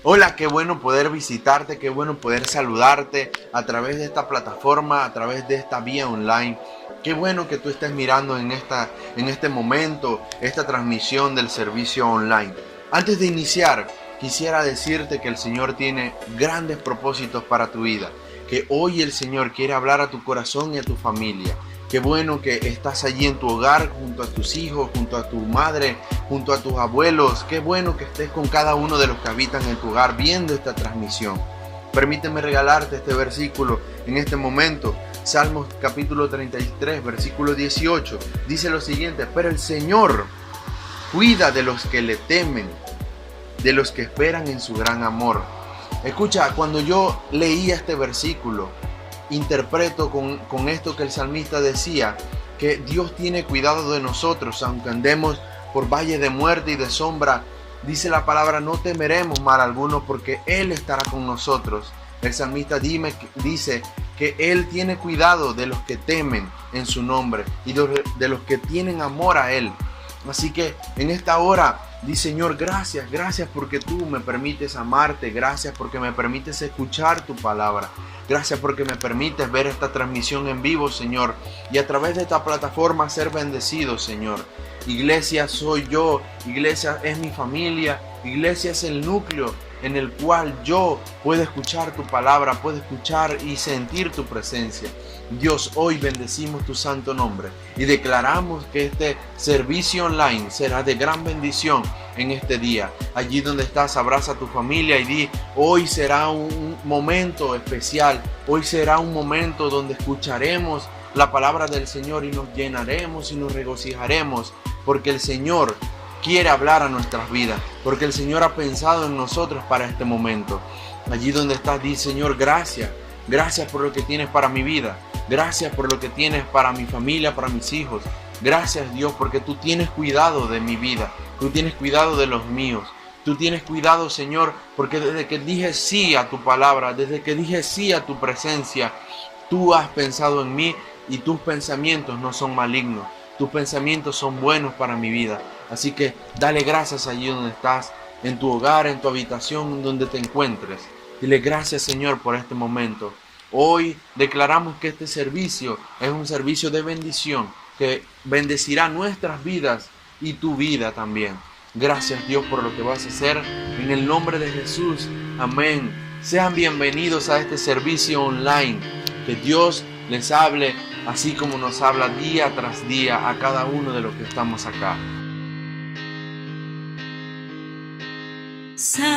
Hola, qué bueno poder visitarte, qué bueno poder saludarte a través de esta plataforma, a través de esta vía online. Qué bueno que tú estés mirando en este momento esta transmisión del servicio online. Antes de iniciar, quisiera decirte que el Señor tiene grandes propósitos para tu vida, que hoy el Señor quiere hablar a tu corazón y a tu familia. Qué bueno que estás allí en tu hogar, junto a tus hijos, junto a tu madre, junto a tus abuelos. Qué bueno que estés con cada uno de los que habitan en tu hogar viendo esta transmisión. Permíteme regalarte este versículo en este momento. Salmos capítulo 33, versículo 18. Dice lo siguiente: pero el Señor cuida de los que le temen, de los que esperan en su gran amor. Escucha, cuando yo leía este versículo, interpreto con esto que el salmista decía, que Dios tiene cuidado de nosotros, aunque andemos por valle de muerte y de sombra. Dice la palabra: no temeremos mal alguno, porque Él estará con nosotros. El salmista dice que Él tiene cuidado de los que temen en su nombre y de los que tienen amor a Él. Así que en esta hora, di: Señor, gracias porque tú me permites amarte, gracias porque me permites escuchar tu palabra, gracias porque me permites ver esta transmisión en vivo, Señor, y a través de esta plataforma ser bendecido, Señor. Iglesia soy yo, iglesia es mi familia, iglesia es el núcleo en el cual yo puedo escuchar tu palabra, puedo escuchar y sentir tu presencia. Dios, hoy bendecimos tu santo nombre y declaramos que este servicio online será de gran bendición en este día. Allí donde estás, abraza a tu familia y di: hoy será un momento especial, hoy será un momento donde escucharemos la palabra del Señor y nos llenaremos y nos regocijaremos, porque el Señor quiere hablar a nuestras vidas, porque el Señor ha pensado en nosotros para este momento. Allí donde estás, di: Señor, gracias por lo que tienes para mi vida, gracias por lo que tienes para mi familia, para mis hijos. Gracias, Dios, porque tú tienes cuidado de mi vida, tú tienes cuidado de los míos, tú tienes cuidado, Señor, porque desde que dije sí a tu palabra, desde que dije sí a tu presencia, tú has pensado en mí y tus pensamientos no son malignos, tus pensamientos son buenos para mi vida. Así que dale gracias allí donde estás, en tu hogar, en tu habitación, donde te encuentres. Dile: gracias, Señor, por este momento. Hoy declaramos que este servicio es un servicio de bendición, que bendecirá nuestras vidas y tu vida también. Gracias, Dios, por lo que vas a hacer. En el nombre de Jesús, amén. Sean bienvenidos a este servicio online. Que Dios les hable así como nos habla día tras día a cada uno de los que estamos acá. Sálvanos,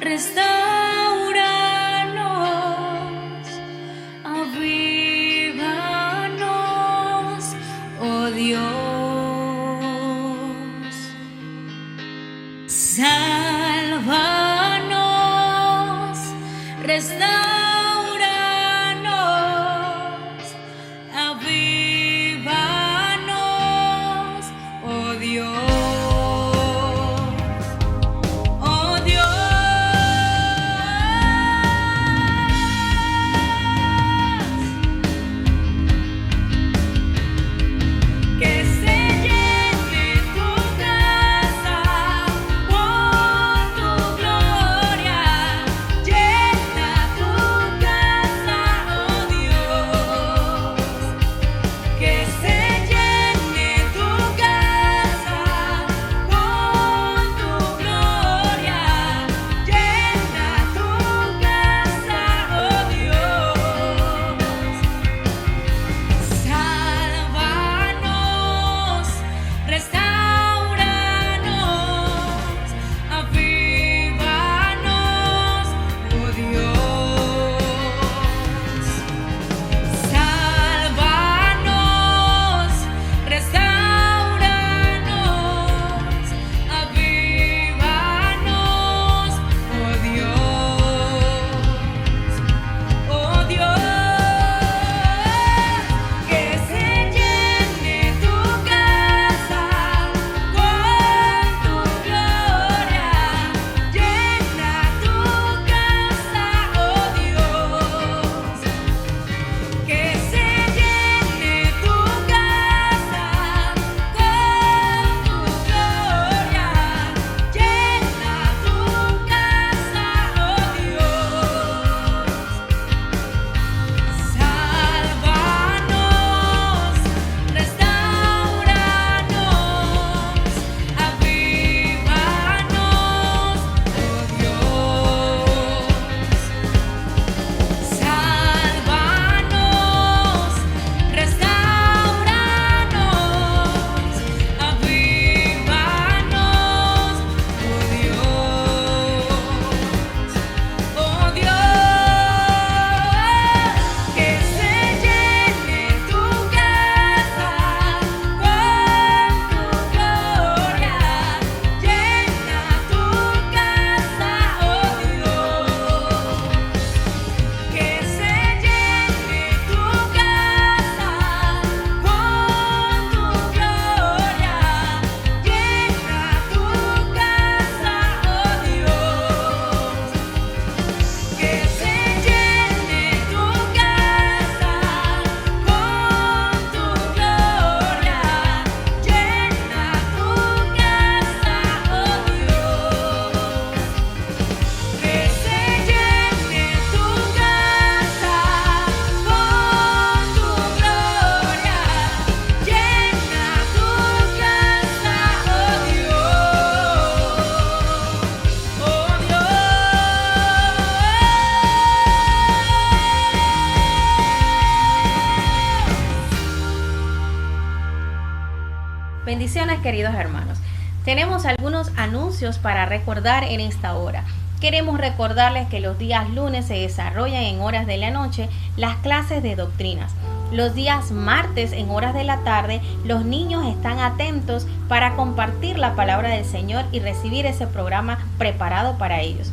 restauranos, avívanos, oh Dios. Sálvanos, restauranos, avívanos, oh Dios. Oh Dios. Bendiciones, queridos hermanos. Tenemos algunos anuncios para recordar en esta hora. Queremos recordarles que los días lunes se desarrollan en horas de la noche las clases de doctrinas. Los días martes en horas de la tarde los niños están atentos para compartir la palabra del Señor y recibir ese programa preparado para ellos.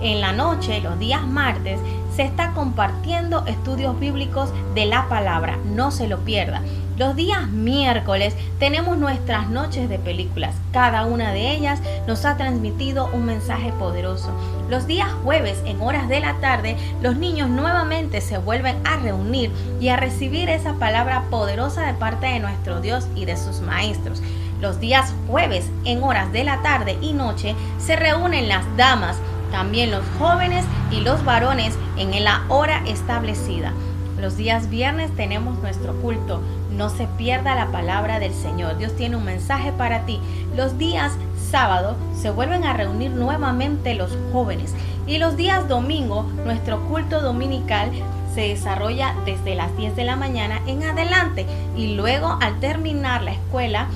En la noche, los días martes, se está compartiendo estudios bíblicos de la palabra. No se lo pierda. Los días miércoles tenemos nuestras noches de películas. Cada una de ellas nos ha transmitido un mensaje poderoso. Los días jueves en horas de la tarde, los niños nuevamente se vuelven a reunir y a recibir esa palabra poderosa de parte de nuestro Dios y de sus maestros. Los días jueves en horas de la tarde y noche se reúnen las damas, también los jóvenes y los varones en la hora establecida. Los días viernes tenemos nuestro culto. No se pierda la palabra del Señor. Dios tiene un mensaje para ti. Los días sábado se vuelven a reunir nuevamente los jóvenes. Y los días domingo, nuestro culto dominical se desarrolla desde las 10 de la mañana en adelante. Y luego, al terminar la escuela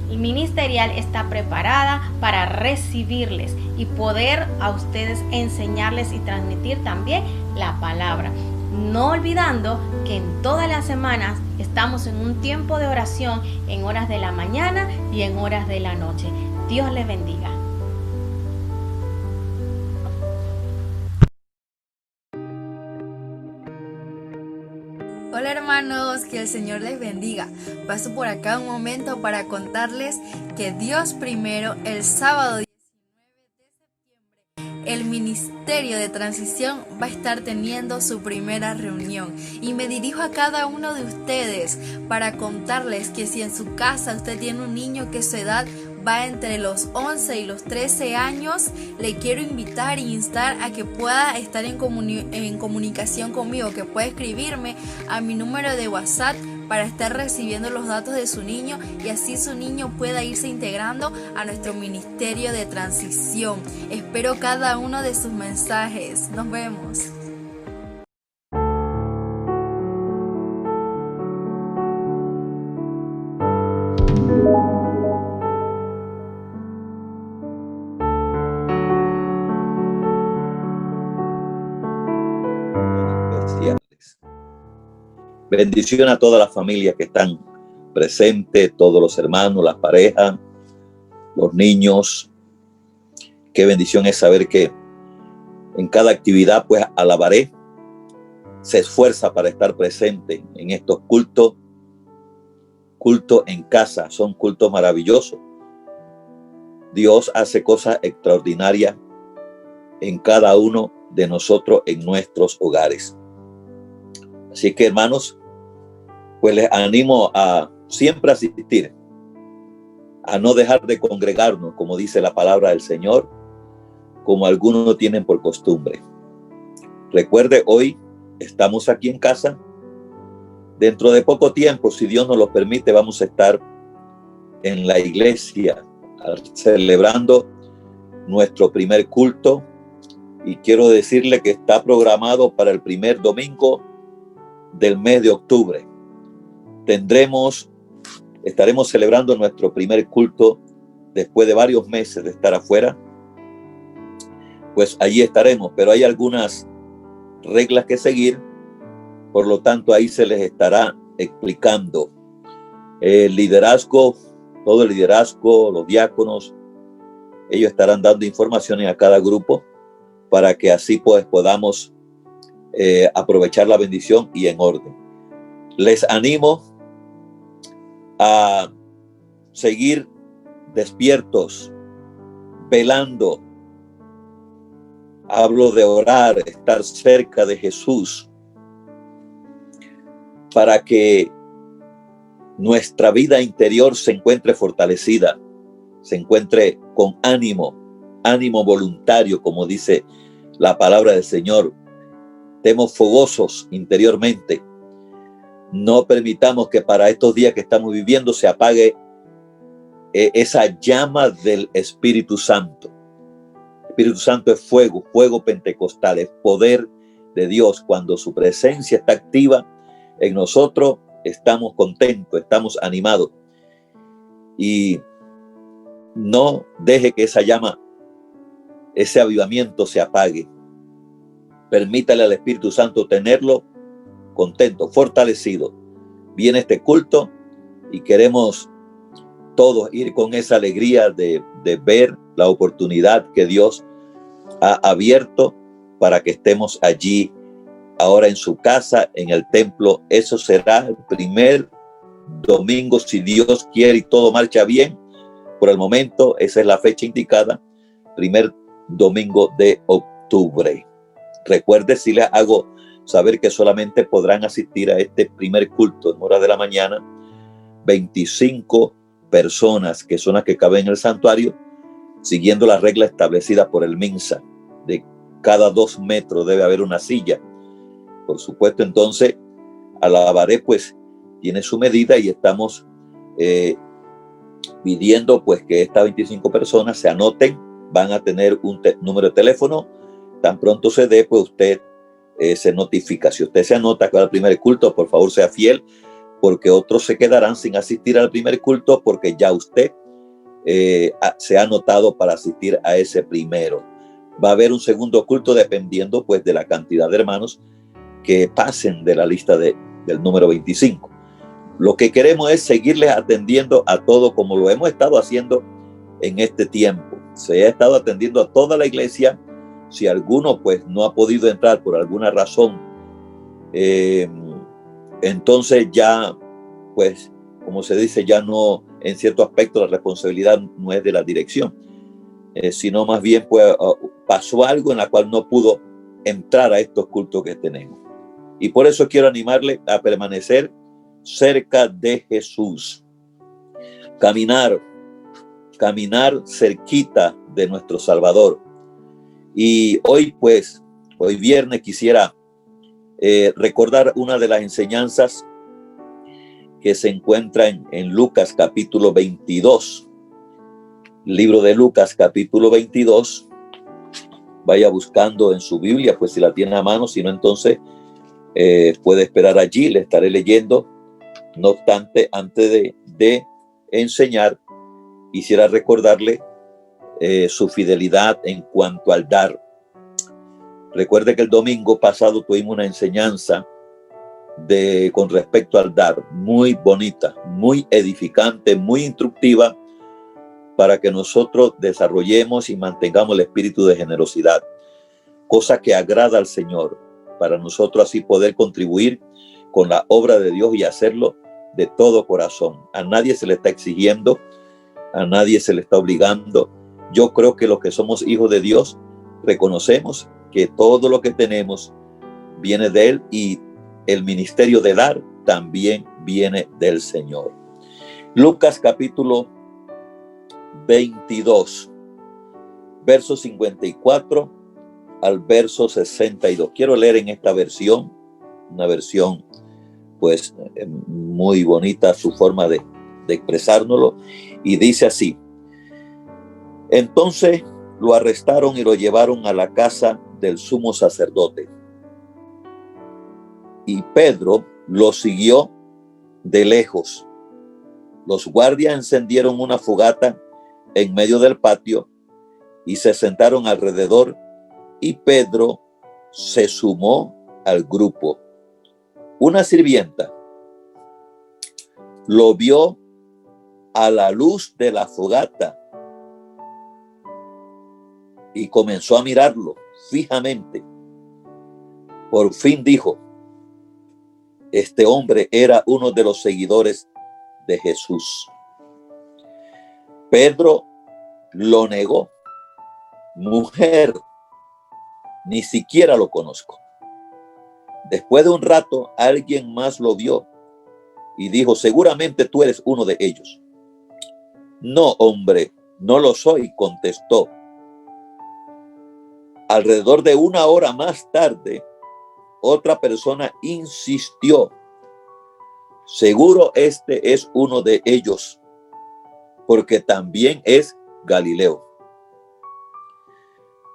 ministerial, está preparada para recibirles y poder a ustedes enseñarles y transmitir también la palabra. No olvidando que en todas las semanas estamos en un tiempo de oración en horas de la mañana y en horas de la noche. Dios les bendiga. Hola hermanos, que el Señor les bendiga. Paso por acá un momento para contarles que Dios primero, el sábado 19 de septiembre, el Ministerio de Transición va a estar teniendo su primera reunión. Y me dirijo a cada uno de ustedes para contarles que si en su casa usted tiene un niño que su edad va entre los 11 y los 13 años, le quiero invitar e instar a que pueda estar en comunicación conmigo, que pueda escribirme a mi número de WhatsApp para estar recibiendo los datos de su niño y así su niño pueda irse integrando a nuestro Ministerio de Transición. Espero cada uno de sus mensajes. Nos vemos. Bendición a todas las familias que están presentes, todos los hermanos, las parejas, los niños. Qué bendición es saber que en cada actividad pues alabaré, se esfuerza para estar presente en estos cultos en casa, son cultos maravillosos. Dios hace cosas extraordinarias en cada uno de nosotros en nuestros hogares. Así que hermanos, pues les animo a siempre asistir, a no dejar de congregarnos, como dice la palabra del Señor, como algunos tienen por costumbre. Recuerde, hoy estamos aquí en casa. Dentro de poco tiempo, si Dios nos lo permite, vamos a estar en la iglesia celebrando nuestro primer culto. Y quiero decirle que está programado para el primer domingo del mes de octubre. Estaremos celebrando nuestro primer culto después de varios meses de estar afuera. Pues allí estaremos, pero hay algunas reglas que seguir, por lo tanto ahí se les estará explicando el liderazgo, todo el liderazgo, los diáconos, ellos estarán dando informaciones a cada grupo para que así pues podamos aprovechar la bendición y en orden. Les animo a seguir despiertos, velando. Hablo de orar, estar cerca de Jesús, para que nuestra vida interior se encuentre fortalecida, se encuentre con ánimo voluntario, como dice la palabra del Señor. Estemos fogosos interiormente. No permitamos que para estos días que estamos viviendo se apague esa llama del Espíritu Santo. El Espíritu Santo es fuego pentecostal, es poder de Dios. Cuando su presencia está activa en nosotros, estamos contentos, estamos animados. y no deje que esa llama, ese avivamiento se apague. Permítale al Espíritu Santo tenerlo contento, fortalecido. Viene este culto y queremos todos ir con esa alegría de ver la oportunidad que Dios ha abierto para que estemos allí ahora en su casa, en el templo. Eso será el primer domingo, si Dios quiere y todo marcha bien. Por el momento, esa es la fecha indicada, primer domingo de octubre. Recuerde, si les hago saber que solamente podrán asistir a este primer culto en hora de la mañana 25 personas, que son las que caben en el santuario, siguiendo las reglas establecidas por el MINSA. De cada 2 metros debe haber una silla. Por supuesto, entonces, Alabaré pues tiene su medida y estamos pidiendo pues que estas 25 personas se anoten. Van a tener un número de teléfono. Tan pronto se dé, pues usted se notifica. Si usted se anota para el primer culto, por favor sea fiel, porque otros se quedarán sin asistir al primer culto porque ya usted se ha anotado para asistir a ese primero. Va a haber un segundo culto dependiendo pues de la cantidad de hermanos que pasen de la lista del número 25. Lo que queremos es seguirles atendiendo a todo como lo hemos estado haciendo en este tiempo. Se ha estado atendiendo a toda la iglesia. Si alguno pues no ha podido entrar por alguna razón, entonces ya pues, como se dice, ya no, en cierto aspecto la responsabilidad no es de la dirección, sino más bien pues pasó algo en la cual no pudo entrar a estos cultos que tenemos. Y por eso quiero animarle a permanecer cerca de Jesús, caminar cerquita de nuestro Salvador. Y hoy viernes quisiera recordar una de las enseñanzas que se encuentra en Lucas capítulo 22. Libro de Lucas capítulo 22. Vaya buscando en su Biblia, pues si la tiene a mano, si no entonces puede esperar allí, le estaré leyendo. No obstante, antes de enseñar, quisiera recordarle su fidelidad en cuanto al dar. Recuerde que el domingo pasado tuvimos una enseñanza con respecto al dar, muy bonita, muy edificante, muy instructiva, para que nosotros desarrollemos y mantengamos el espíritu de generosidad, cosa que agrada al Señor, para nosotros así poder contribuir con la obra de Dios y hacerlo de todo corazón. A nadie se le está exigiendo, a nadie se le está obligando. Yo creo que los que somos hijos de Dios reconocemos que todo lo que tenemos viene de Él y el ministerio de dar también viene del Señor. Lucas capítulo 22, verso 54 al verso 62. Quiero leer en esta versión, una versión pues muy bonita, su forma de expresárnoslo, y dice así: entonces lo arrestaron y lo llevaron a la casa del sumo sacerdote. Y Pedro lo siguió de lejos. Los guardias encendieron una fogata en medio del patio y se sentaron alrededor, y Pedro se sumó al grupo. Una sirvienta lo vio a la luz de la fogata y comenzó a mirarlo fijamente. Por fin dijo: este hombre era uno de los seguidores de Jesús. Pedro lo negó: mujer, ni siquiera lo conozco. Después de un rato, alguien más lo vio y dijo: seguramente tú eres uno de ellos. No, hombre, no lo soy, contestó. Alrededor de 1 hora más tarde, otra persona insistió: seguro este es uno de ellos, porque también es Galileo.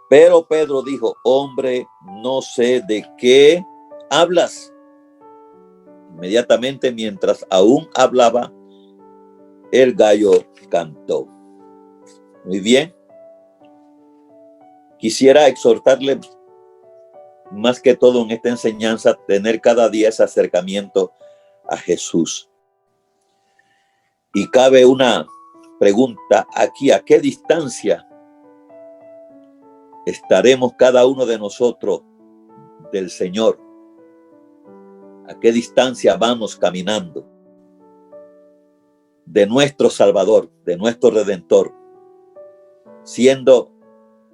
Pero Pedro dijo: hombre, no sé de qué hablas. Inmediatamente, mientras aún hablaba, el gallo cantó. Muy bien. Quisiera exhortarle más que todo en esta enseñanza, tener cada día ese acercamiento a Jesús. Y cabe una pregunta aquí: ¿a qué distancia estaremos cada uno de nosotros del Señor? ¿A qué distancia vamos caminando de nuestro Salvador, de nuestro Redentor? Siendo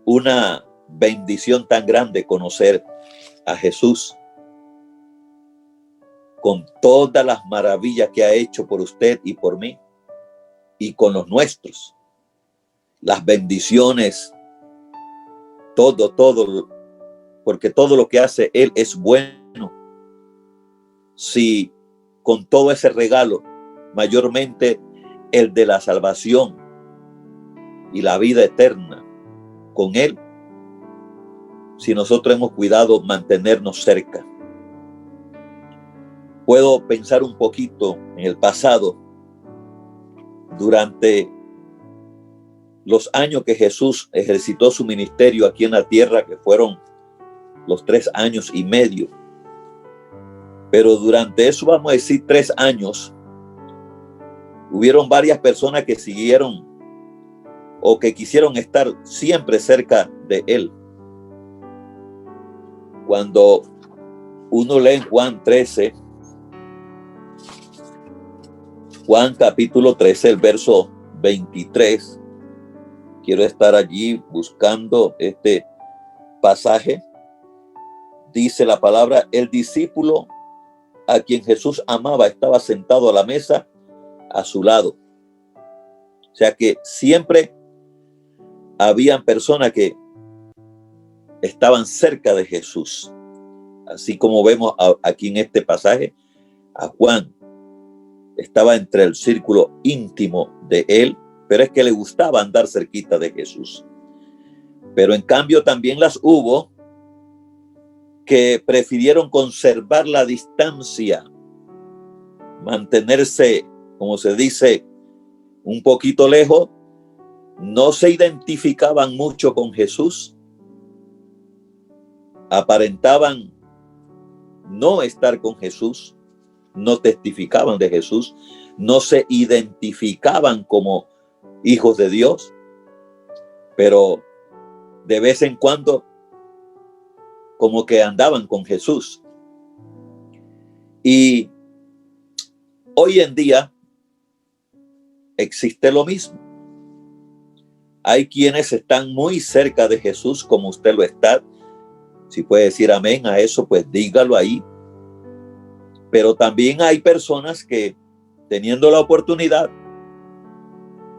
una bendición tan grande conocer a Jesús, con todas las maravillas que ha hecho por usted y por mí, y con los nuestros, las bendiciones, todo, porque todo lo que hace Él es bueno. Si con todo ese regalo, mayormente el de la salvación y la vida eterna, con Él, si nosotros hemos cuidado mantenernos cerca. Puedo pensar un poquito en el pasado, durante los años que Jesús ejercitó su ministerio aquí en la tierra, que fueron los 3 años y medio. Pero durante eso, vamos a decir 3 años, hubieron varias personas que siguieron o que quisieron estar siempre cerca de Él. Cuando uno lee en Juan 13, Juan capítulo 13, el verso 23, quiero estar allí buscando este pasaje. Dice la palabra: el discípulo a quien Jesús amaba estaba sentado a la mesa a su lado. O sea que siempre habían personas que estaban cerca de Jesús. Así como vemos aquí en este pasaje, a Juan estaba entre el círculo íntimo de él, pero es que le gustaba andar cerquita de Jesús. Pero en cambio también las hubo que prefirieron conservar la distancia, mantenerse, como se dice, un poquito lejos. No se identificaban mucho con Jesús, aparentaban no estar con Jesús, no testificaban de Jesús, no se identificaban como hijos de Dios, pero de vez en cuando como que andaban con Jesús. Y hoy en día existe lo mismo. Hay quienes están muy cerca de Jesús, como usted lo está. Si puede decir amén a eso, pues dígalo ahí. Pero también hay personas que, teniendo la oportunidad,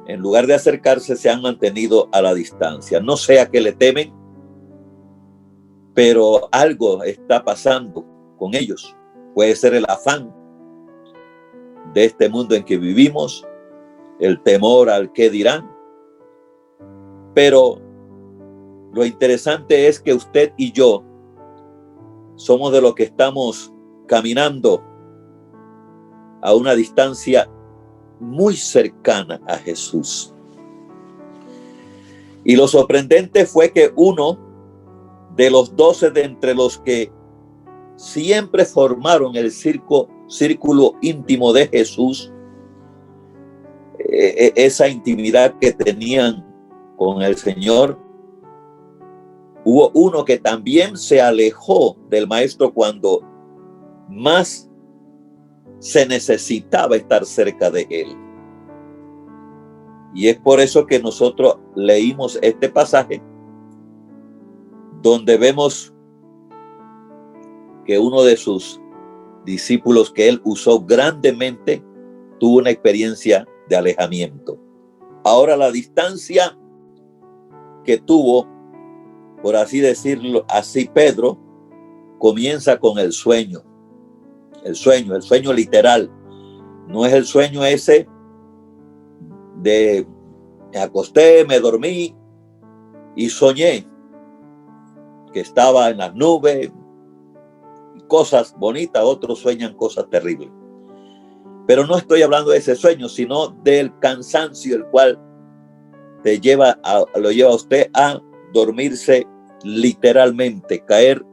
en lugar de acercarse, se han mantenido a la distancia. No sé a qué le temen, pero algo está pasando con ellos. Puede ser el afán de este mundo en que vivimos, el temor al qué dirán. Pero lo interesante es que usted y yo somos de los que estamos caminando a una distancia muy cercana a Jesús. Y lo sorprendente fue que uno de los 12 de entre los que siempre formaron el círculo íntimo de Jesús, esa intimidad que tenían con el Señor, hubo uno que también se alejó del maestro cuando más se necesitaba estar cerca de él. Y es por eso que nosotros leímos este pasaje, donde vemos que uno de sus discípulos que él usó grandemente tuvo una experiencia de alejamiento. Ahora la distancia que tuvo, por así decirlo, así Pedro, comienza con el sueño. El sueño literal. No es el sueño ese de me acosté, me dormí y soñé que estaba en las nubes, cosas bonitas. Otros sueñan cosas terribles. Pero no estoy hablando de ese sueño, sino del cansancio, el cual lo lleva a usted a dormirse literalmente, caer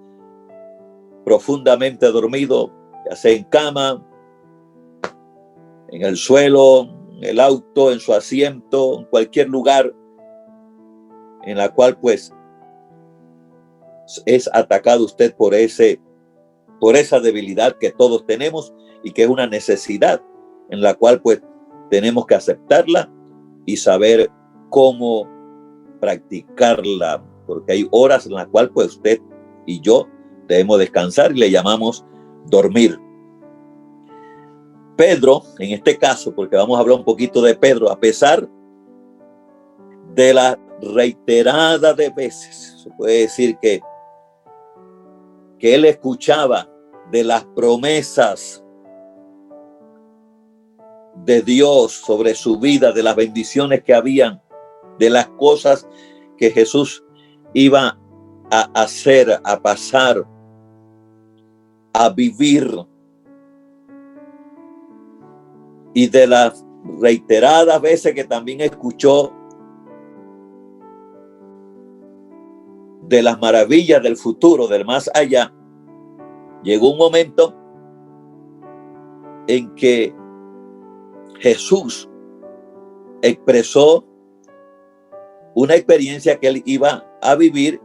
profundamente dormido, ya sea en cama, en el suelo, en el auto, en su asiento, en cualquier lugar en la cual pues es atacado usted por esa debilidad que todos tenemos y que es una necesidad en la cual pues tenemos que aceptarla y saber cómo practicarla, porque hay horas en las cuales pues usted y yo debemos descansar y le llamamos dormir. Pedro, en este caso, porque vamos a hablar un poquito de Pedro, a pesar de la reiterada de veces, se puede decir que él escuchaba de las promesas de Dios sobre su vida, de las bendiciones que habían, de las cosas que Jesús iba a hacer, a pasar, a vivir, y de las reiteradas veces que también escuchó de las maravillas del futuro, del más allá, llegó un momento en que Jesús expresó una experiencia que él iba a vivir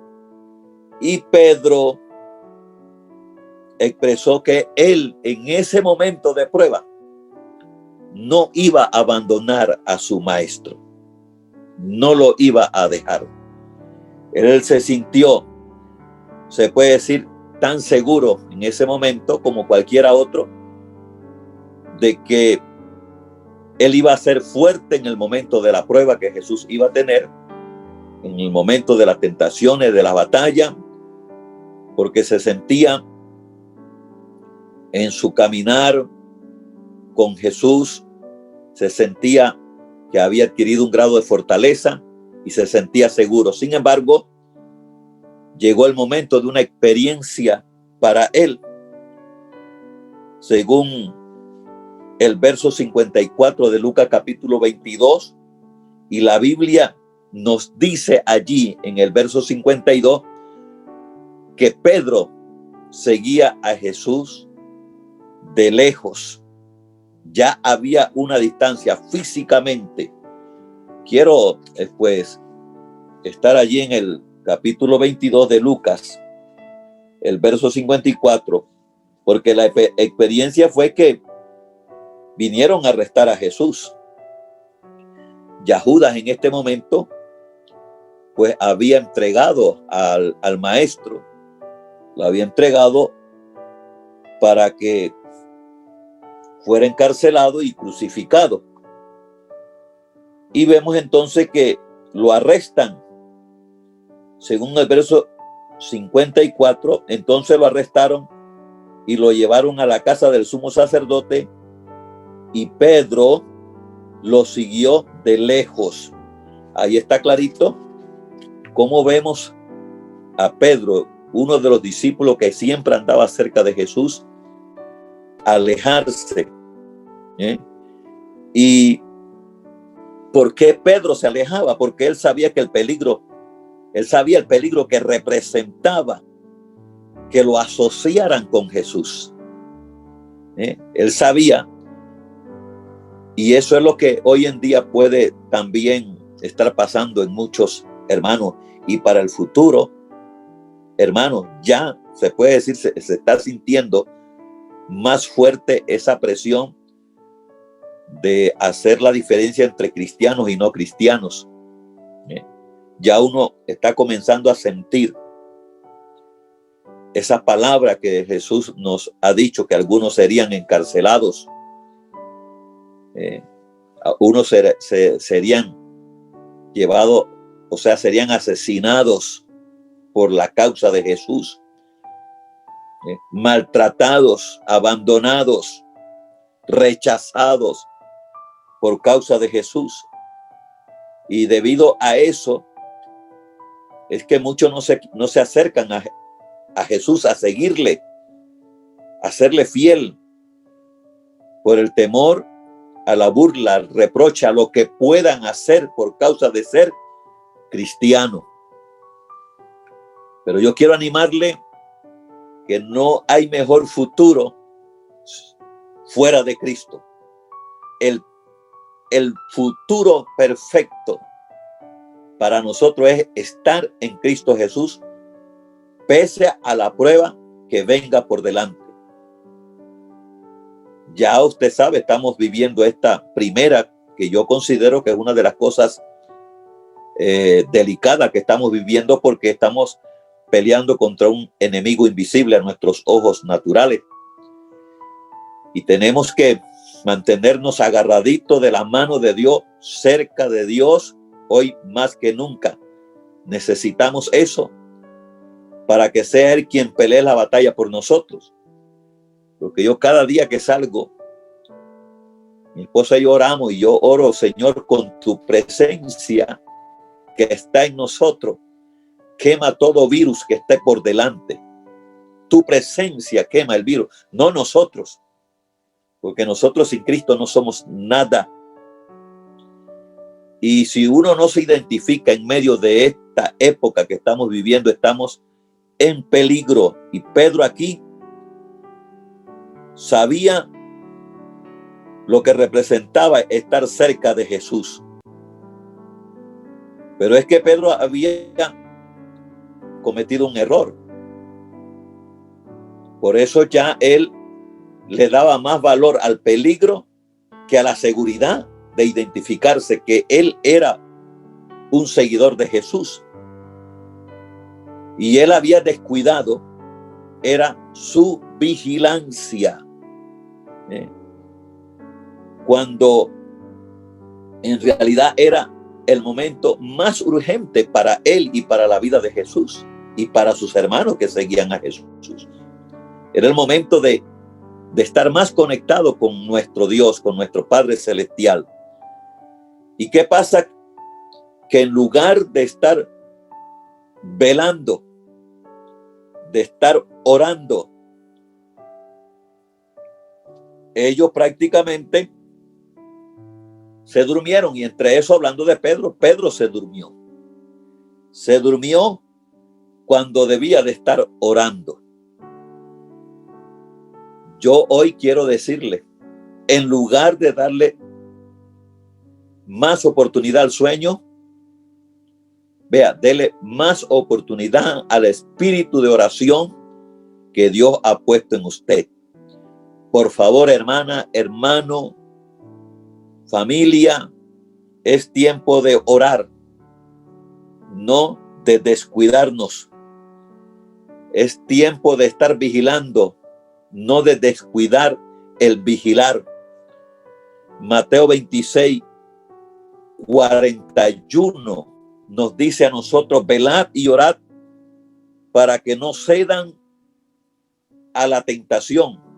y Pedro expresó que él en ese momento de prueba no iba a abandonar a su maestro, no lo iba a dejar. Él se sintió, se puede decir, tan seguro en ese momento como cualquiera otro de que él iba a ser fuerte en el momento de la prueba que Jesús iba a tener, en el momento de las tentaciones, de la batalla, porque se sentía en su caminar con Jesús, se sentía que había adquirido un grado de fortaleza y se sentía seguro. Sin embargo, llegó el momento de una experiencia para él. Según el verso 54 de Lucas capítulo 22, y la Biblia nos dice allí en el verso 52 que Pedro seguía a Jesús de lejos. Ya había una distancia físicamente. Quiero después estar allí en el capítulo 22 de Lucas, el verso 54, porque la experiencia fue que vinieron a arrestar a Jesús. Ya Judas en este momento pues había entregado al maestro, lo había entregado para que fuera encarcelado y crucificado. Y vemos entonces que lo arrestan. Según el verso 54, entonces lo arrestaron y lo llevaron a la casa del sumo sacerdote y Pedro lo siguió de lejos. Ahí está clarito cómo vemos a Pedro, uno de los discípulos que siempre andaba cerca de Jesús, alejarse. ¿Y por qué Pedro se alejaba? Porque él sabía que el peligro que representaba que lo asociaran con Jesús. Él sabía, y eso es lo que hoy en día puede también estar pasando en muchos hermanos, y para el futuro, hermanos, ya se puede decir, se está sintiendo más fuerte esa presión de hacer la diferencia entre cristianos y no cristianos. Ya uno está comenzando a sentir esa palabra que Jesús nos ha dicho, que algunos serían encarcelados, unos serían llevados, o sea, serían asesinados por la causa de Jesús, maltratados, abandonados, rechazados por causa de Jesús. Y debido a eso es que muchos no se acercan a Jesús, a seguirle, a serle fiel, por el temor a la burla, al reproche, a lo que puedan hacer por causa de ser cristiano. Pero yo quiero animarle que no hay mejor futuro fuera de Cristo. El futuro perfecto para nosotros es estar en Cristo Jesús, pese a la prueba que venga por delante. Ya usted sabe, estamos viviendo esta primera, que yo considero que es una de las cosas delicadas que estamos viviendo, porque estamos peleando contra un enemigo invisible a nuestros ojos naturales. Y tenemos que mantenernos agarraditos de la mano de Dios, cerca de Dios, hoy más que nunca. Necesitamos eso para que sea Él quien pelee la batalla por nosotros. Porque yo cada día que salgo, mi esposa y yo oramos, y yo oro, Señor, con tu presencia que está en nosotros, quema todo virus que esté por delante. Tu presencia quema el virus, no nosotros. Porque nosotros sin Cristo no somos nada. Y si uno no se identifica en medio de esta época que estamos viviendo, estamos en peligro. Y Pedro aquí sabía lo que representaba estar cerca de Jesús. Pero es que Pedro había cometido un error. Por eso ya él le daba más valor al peligro que a la seguridad de identificarse que él era un seguidor de Jesús. Y él había descuidado, era su vigilancia. Cuando en realidad era el momento más urgente para él y para la vida de Jesús y para sus hermanos que seguían a Jesús. Era el momento de estar más conectado con nuestro Dios, con nuestro Padre Celestial. ¿Y qué pasa? Que en lugar de estar velando, de estar orando, ellos prácticamente se durmieron. Y entre eso, hablando de Pedro, Pedro se durmió. Se durmió cuando debía de estar orando. Yo hoy quiero decirle, en lugar de darle más oportunidad al sueño, vea, dele más oportunidad al espíritu de oración que Dios ha puesto en usted. Por favor, hermana, hermano, familia, es tiempo de orar, no de descuidarnos. Es tiempo de estar vigilando, no de descuidar el vigilar. Mateo 26, 41 nos dice a nosotros: velad y orad para que no cedan a la tentación,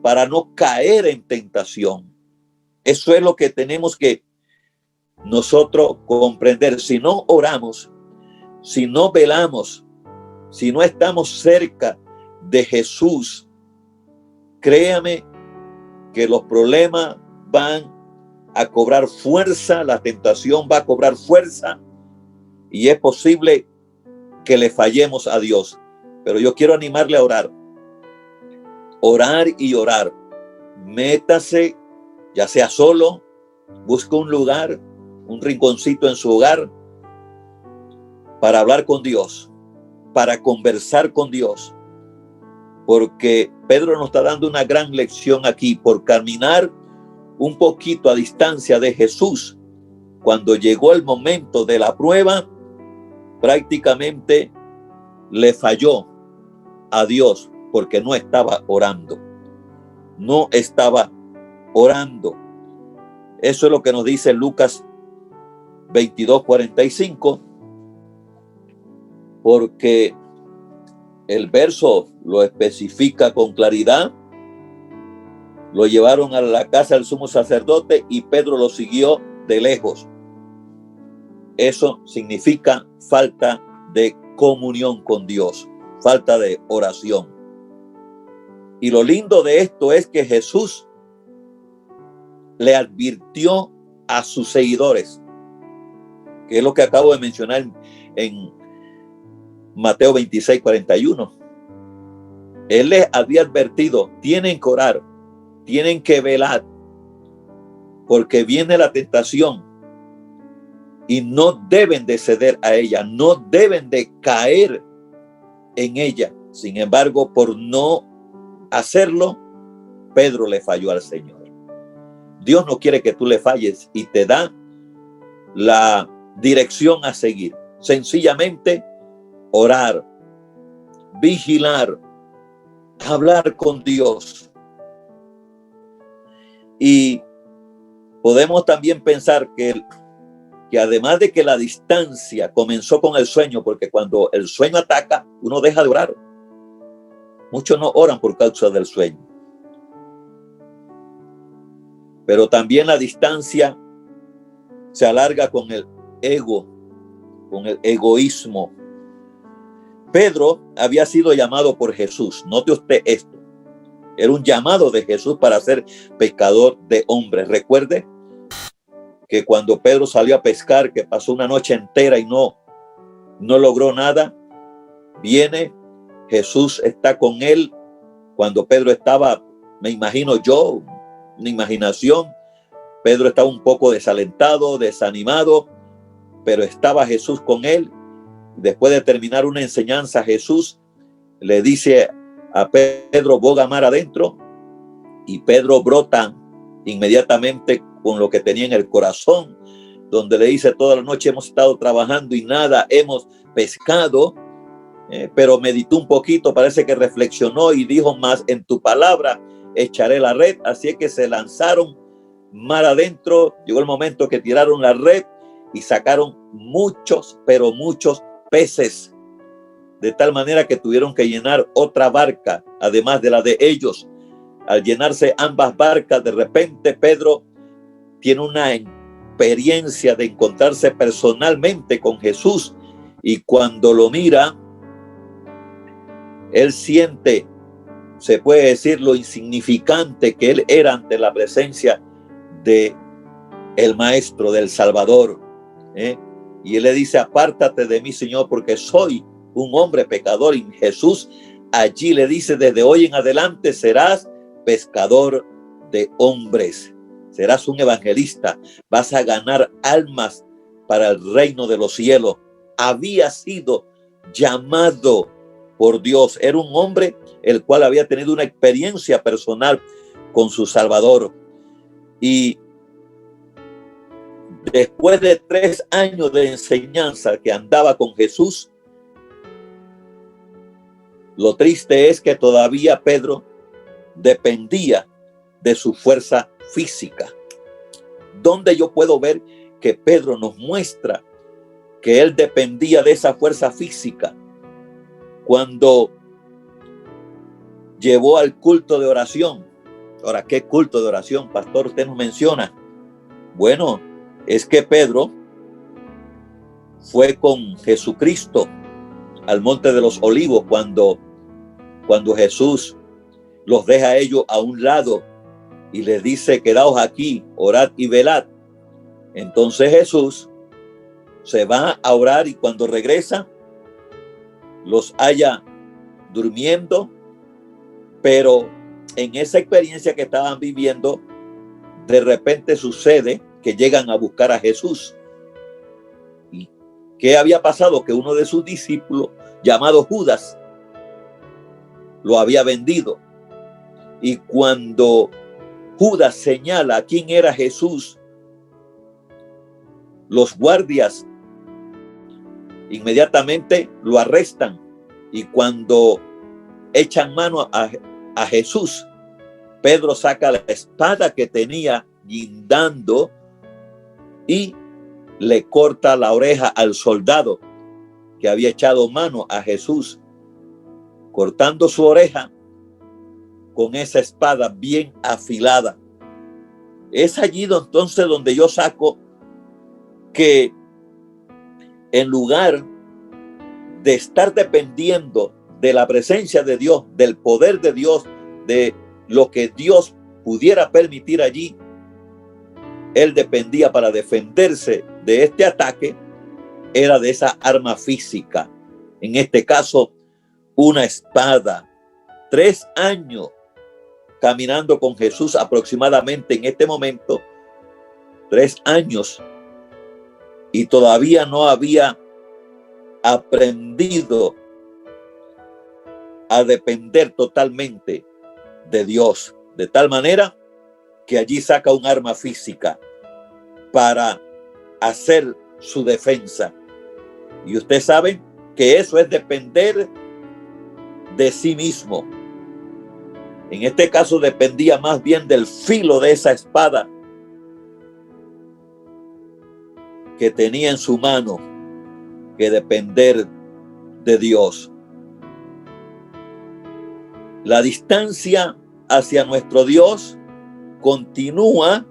para no caer en tentación. Eso es lo que tenemos que nosotros comprender. Si no oramos, si no velamos, si no estamos cerca de Jesús, créame que los problemas van a cobrar fuerza, la tentación va a cobrar fuerza y es posible que le fallemos a Dios. Pero yo quiero animarle a orar. Orar y orar. Métase, ya sea solo, busque un lugar, un rinconcito en su hogar para hablar con Dios, para conversar con Dios. Porque Pedro nos está dando una gran lección aquí. Por caminar un poquito a distancia de Jesús, cuando llegó el momento de la prueba, prácticamente le falló a Dios porque no estaba orando. No estaba orando. Eso es lo que nos dice Lucas 22:45, porque el verso lo especifica con claridad. Lo llevaron a la casa del sumo sacerdote y Pedro lo siguió de lejos. Eso significa falta de comunión con Dios, falta de oración. Y lo lindo de esto es que Jesús le advirtió a sus seguidores, que es lo que acabo de mencionar en Mateo 26, 41. Él les había advertido, tienen que orar, tienen que velar, porque viene la tentación y no deben de ceder a ella, no deben de caer en ella. Sin embargo, por no hacerlo, Pedro le falló al Señor. Dios no quiere que tú le falles y te da la dirección a seguir. Sencillamente orar, vigilar, hablar con Dios. Y podemos también pensar que además de que la distancia comenzó con el sueño, porque cuando el sueño ataca, uno deja de orar. Muchos no oran por causa del sueño. Pero también la distancia se alarga con el ego, con el egoísmo. Pedro había sido llamado por Jesús. Note usted esto. Era un llamado de Jesús para ser pescador de hombres. Recuerde que cuando Pedro salió a pescar, que pasó una noche entera y no logró nada, viene Jesús, está con él. Cuando Pedro estaba, me imagino yo, una imaginación, Pedro estaba un poco desalentado, desanimado, pero estaba Jesús con él. Después de terminar una enseñanza, Jesús le dice a Pedro, boga mar adentro, y Pedro brota inmediatamente con lo que tenía en el corazón, donde le dice, toda la noche hemos estado trabajando y nada hemos pescado, pero meditó un poquito, parece que reflexionó y dijo, más en tu palabra echaré la red. Así es que se lanzaron mar adentro. Llegó el momento que tiraron la red y sacaron muchos, pero muchos peces, de tal manera que tuvieron que llenar otra barca, además de la de ellos. Al llenarse ambas barcas, de repente Pedro tiene una experiencia de encontrarse personalmente con Jesús, y cuando lo mira, él siente, se puede decir, lo insignificante que él era ante la presencia de el Maestro, del Salvador, y él le dice, apártate de mí, Señor, porque soy un hombre pecador. Y Jesús allí le dice, desde hoy en adelante serás pescador de hombres, serás un evangelista, vas a ganar almas para el reino de los cielos. Había sido llamado por Dios, era un hombre el cual había tenido una experiencia personal con su Salvador. Y después de 3 años de enseñanza que andaba con Jesús, lo triste es que todavía Pedro dependía de su fuerza física. Donde yo puedo ver que Pedro nos muestra que él dependía de esa fuerza física, cuando llevó al culto de oración. Ahora, ¿qué culto de oración, pastor, usted nos menciona? Bueno, es que Pedro fue con Jesucristo al Monte de los Olivos cuando Jesús los deja a ellos a un lado y les dice, quedaos aquí, orad y velad. Entonces Jesús se va a orar y cuando regresa los halla durmiendo, pero en esa experiencia que estaban viviendo, de repente sucede que llegan a buscar a Jesús. ¿Y qué había pasado? Que uno de sus discípulos, llamado Judas, lo había vendido. Y cuando Judas señala quién era Jesús, los guardias inmediatamente lo arrestan, y cuando echan mano a Jesús, Pedro saca la espada que tenía guindando y le corta la oreja al soldado que había echado mano a Jesús, cortando su oreja con esa espada bien afilada. Es allí entonces donde yo saco que en lugar de estar dependiendo de la presencia de Dios, del poder de Dios, de lo que Dios pudiera permitir allí, él dependía para defenderse de este ataque era de esa arma física. En este caso, una espada. 3 años caminando con Jesús aproximadamente en este momento. 3 años. Y todavía no había aprendido a depender totalmente de Dios. De tal manera que allí saca un arma física para hacer su defensa. Y usted sabe que eso es depender de sí mismo. En este caso dependía más bien del filo de esa espada que tenía en su mano que depender de Dios. La distancia hacia nuestro Dios continúa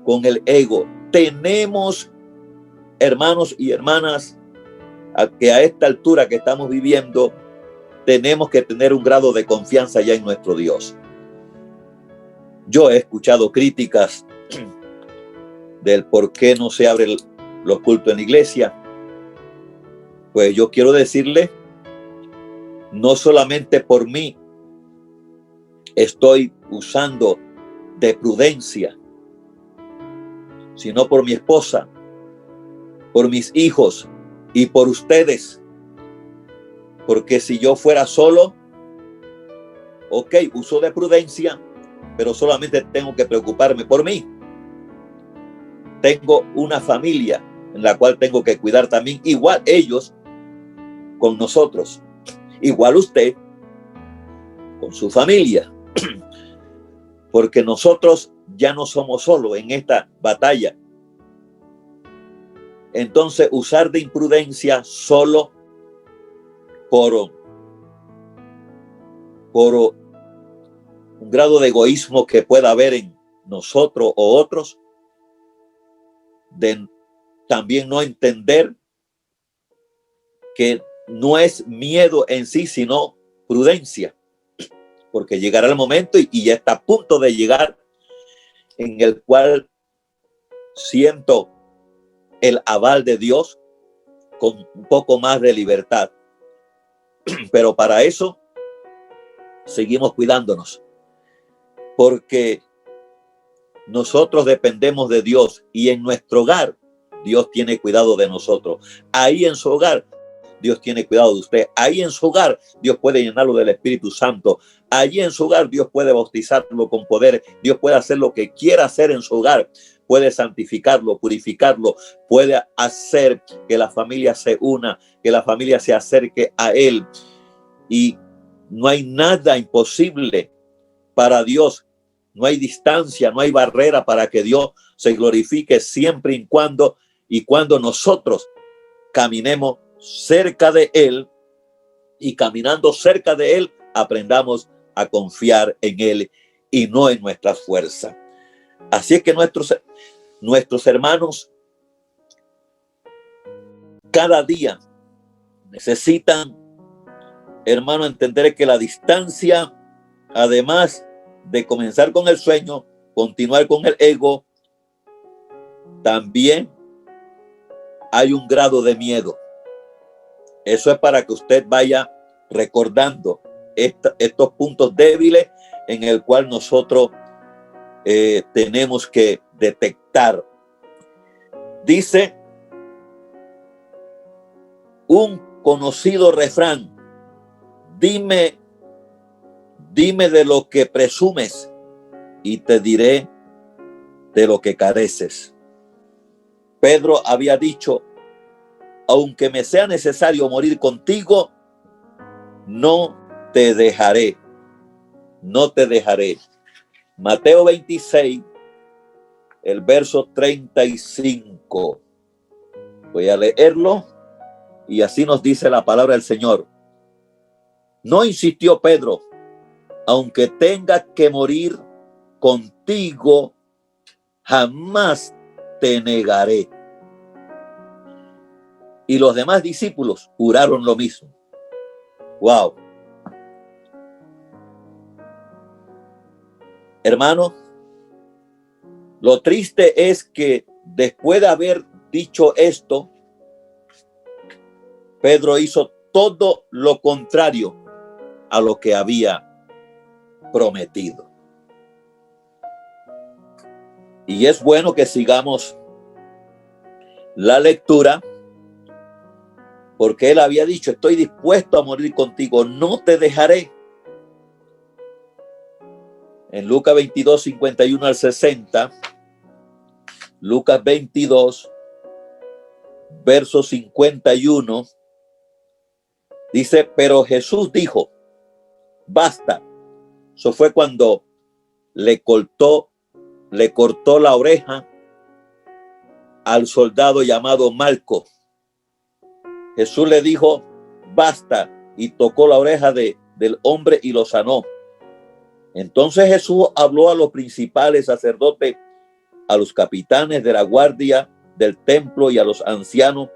con el ego. Tenemos, hermanos y hermanas, que a esta altura que estamos viviendo, tenemos que tener un grado de confianza ya en nuestro Dios. Yo he escuchado críticas del por qué no se abren los cultos en la iglesia. Pues yo quiero decirle, no solamente por mí estoy usando de prudencia, sino por mi esposa, por mis hijos y por ustedes. Porque si yo fuera solo, ok, uso de prudencia, pero solamente tengo que preocuparme por mí. Tengo una familia en la cual tengo que cuidar también, igual ellos con nosotros, igual usted con su familia, porque nosotros ya no somos solos en esta batalla. Entonces, usar de imprudencia solo por un grado de egoísmo que pueda haber en nosotros o otros, de también no entender que no es miedo en sí, sino prudencia, porque llegará el momento y ya está a punto de llegar en el cual siento el aval de Dios con un poco más de libertad. Pero para eso seguimos cuidándonos, porque nosotros dependemos de Dios y en nuestro hogar Dios tiene cuidado de nosotros. Ahí en su hogar Dios tiene cuidado de usted. Ahí en su hogar Dios puede llenarlo del Espíritu Santo. Allí en su hogar Dios puede bautizarlo con poder. Dios puede hacer lo que quiera hacer en su hogar. Puede santificarlo, purificarlo. Puede hacer que la familia se una, que la familia se acerque a Él. Y no hay nada imposible para Dios. No hay distancia, no hay barrera para que Dios se glorifique siempre y cuando nosotros caminemos cerca de Él, y caminando cerca de Él aprendamos a confiar en Él y no en nuestras fuerzas. Así es que nuestros hermanos cada día necesitan, hermano, entender que la distancia, además de comenzar con el sueño, continuar con el ego, también hay un grado de miedo. Eso es para que usted vaya recordando estos puntos débiles en el cual nosotros tenemos que detectar. Dice un conocido refrán: dime de lo que presumes y te diré de lo que careces. Pedro había dicho: aunque me sea necesario morir contigo, no te dejaré. No te dejaré. Mateo 26, el verso 35. Voy a leerlo y así nos dice la palabra del Señor. No insistió Pedro: aunque tenga que morir contigo, jamás te negaré. Y los demás discípulos juraron lo mismo. Wow. Hermanos, Lo triste es que después de haber dicho esto, Pedro hizo todo lo contrario a lo que había prometido. Y es bueno que sigamos la lectura, porque él había dicho: estoy dispuesto a morir contigo, no te dejaré. En Lucas 22, 51 al 60, Lucas 22, verso 51, dice: pero Jesús dijo, basta. Eso fue cuando le cortó la oreja al soldado llamado Malco. Jesús le dijo, basta, y tocó la oreja del hombre y lo sanó. Entonces Jesús habló a los principales sacerdotes, a los capitanes de la guardia del templo y a los ancianos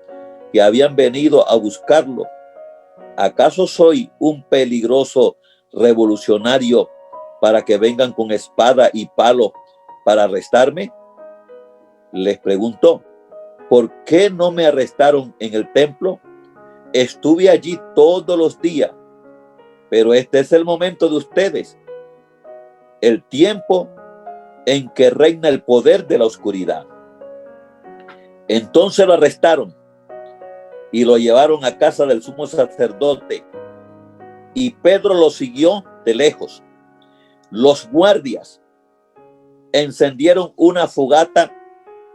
que habían venido a buscarlo. ¿Acaso soy un peligroso revolucionario para que vengan con espada y palo para arrestarme? Les preguntó, ¿por qué no me arrestaron en el templo? Estuve allí todos los días, pero este es el momento de ustedes, el tiempo en que reina el poder de la oscuridad. Entonces lo arrestaron y lo llevaron a casa del sumo sacerdote, y Pedro lo siguió de lejos. Los guardias encendieron una fogata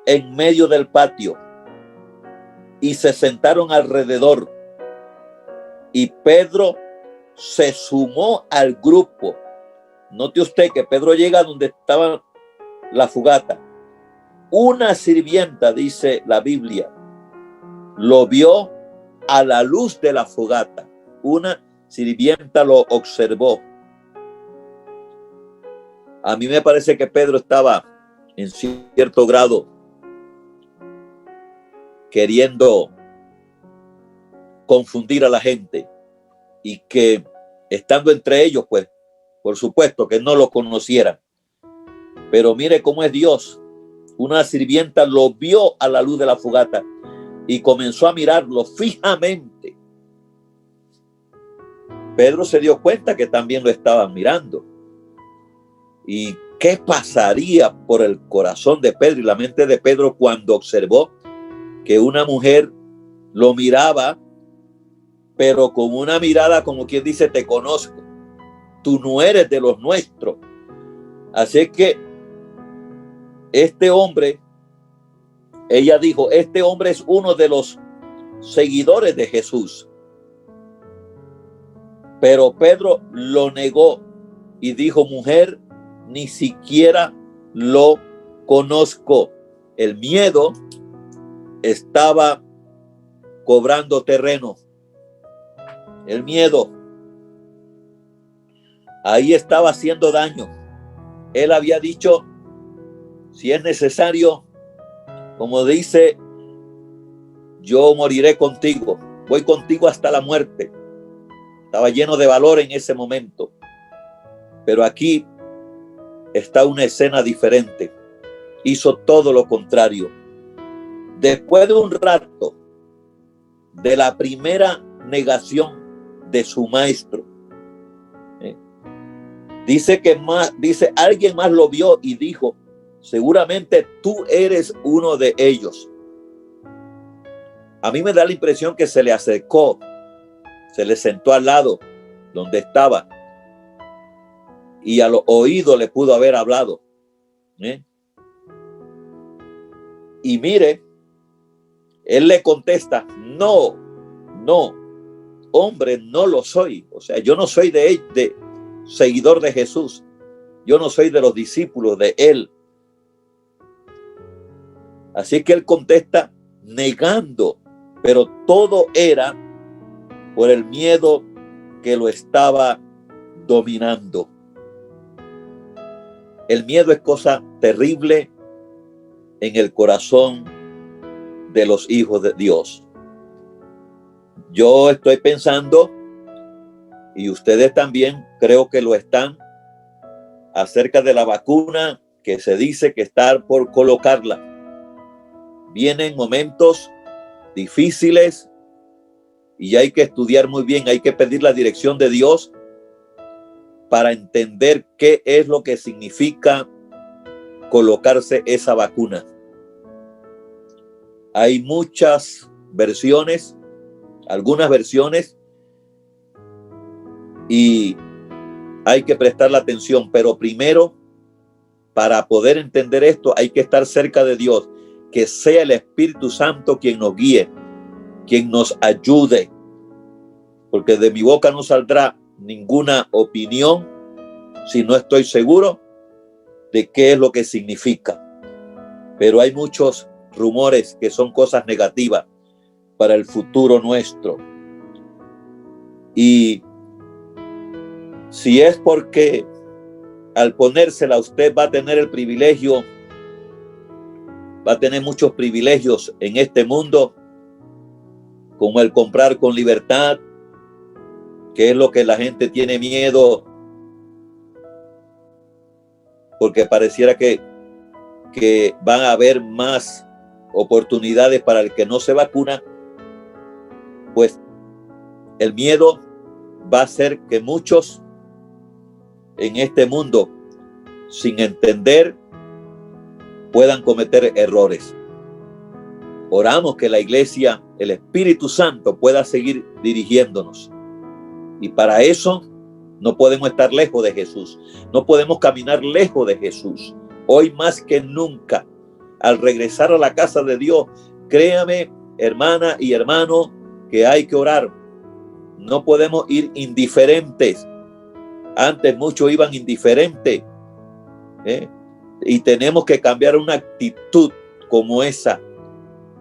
en medio del patio y se sentaron alrededor, y Pedro se sumó al grupo. Note usted que Pedro llega donde estaba la fogata. Una sirvienta, dice la Biblia, lo vio a la luz de la fogata. Una sirvienta lo observó. A mí me parece que Pedro estaba en cierto grado queriendo confundir a la gente, y que estando entre ellos, pues, por supuesto que no lo conocieran. Pero mire cómo es Dios. Una sirvienta lo vio a la luz de la fogata y comenzó a mirarlo fijamente. Pedro se dio cuenta que también lo estaban mirando. ¿Y qué pasaría por el corazón de Pedro y la mente de Pedro cuando observó que una mujer lo miraba, pero con una mirada como quien dice, te conozco, tú no eres de los nuestros? Así que este hombre, ella dijo, este hombre es uno de los seguidores de Jesús. Pero Pedro lo negó y dijo, mujer, ni siquiera lo conozco. El miedo estaba cobrando terreno. El miedo ahí estaba haciendo daño. Él había dicho, si es necesario, como dice, yo moriré contigo, voy contigo hasta la muerte. Estaba lleno de valor en ese momento. Pero aquí está una escena diferente. Hizo todo lo contrario. Después de un rato de la primera negación de su maestro, dice alguien más lo vio y dijo, seguramente tú eres uno de ellos. A mí me da la impresión que se le acercó, se le sentó al lado donde estaba y a los oídos le pudo haber hablado. Y mire, él le contesta, no, hombre, no lo soy. O sea, yo no soy de seguidor de Jesús. Yo no soy de los discípulos de él. Así que él contesta negando, pero todo era por el miedo que lo estaba dominando. El miedo es cosa terrible en el corazón de los hijos de Dios. Yo estoy pensando, y ustedes también creo que lo están, acerca de la vacuna que se dice que está por colocarla. Vienen momentos difíciles y hay que estudiar muy bien, hay que pedir la dirección de Dios para entender qué es lo que significa colocarse esa vacuna. Hay muchas versiones, algunas versiones, y hay que prestarle atención, pero primero, para poder entender esto, hay que estar cerca de Dios, que sea el Espíritu Santo quien nos guíe, quien nos ayude, porque de mi boca no saldrá ninguna opinión si no estoy seguro de qué es lo que significa. Pero hay muchos rumores que son cosas negativas para el futuro nuestro. Y si es porque al ponérsela usted va a tener el privilegio, va a tener muchos privilegios en este mundo, como el comprar con libertad, que es lo que la gente tiene miedo, porque pareciera que van a haber más oportunidades para el que no se vacuna, pues el miedo va a hacer que muchos en este mundo, sin entender, puedan cometer errores. Oramos que la iglesia, el Espíritu Santo, pueda seguir dirigiéndonos. Y para eso no podemos estar lejos de Jesús. No podemos caminar lejos de Jesús. Hoy más que nunca, al regresar a la casa de Dios, créame, hermana y hermano, que hay que orar. No podemos ir indiferentes. Antes muchos iban indiferentes, y tenemos que cambiar una actitud como esa.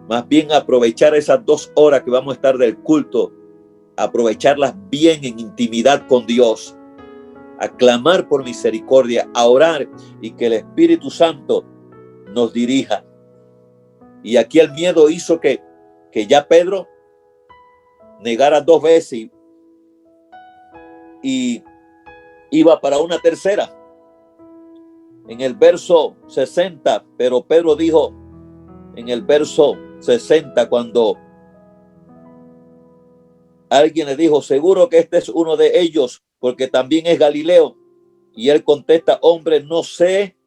Más bien aprovechar esas 2 horas que vamos a estar del culto, aprovecharlas bien en intimidad con Dios, a clamar por misericordia, a orar y que el Espíritu Santo nos dirija. Y aquí el miedo hizo que ya Pedro negara 2 veces y iba para una tercera. En el verso 60, pero Pedro dijo en el verso 60, cuando alguien le dijo, seguro que este es uno de ellos, porque también es Galileo. Y él contesta, hombre, no sé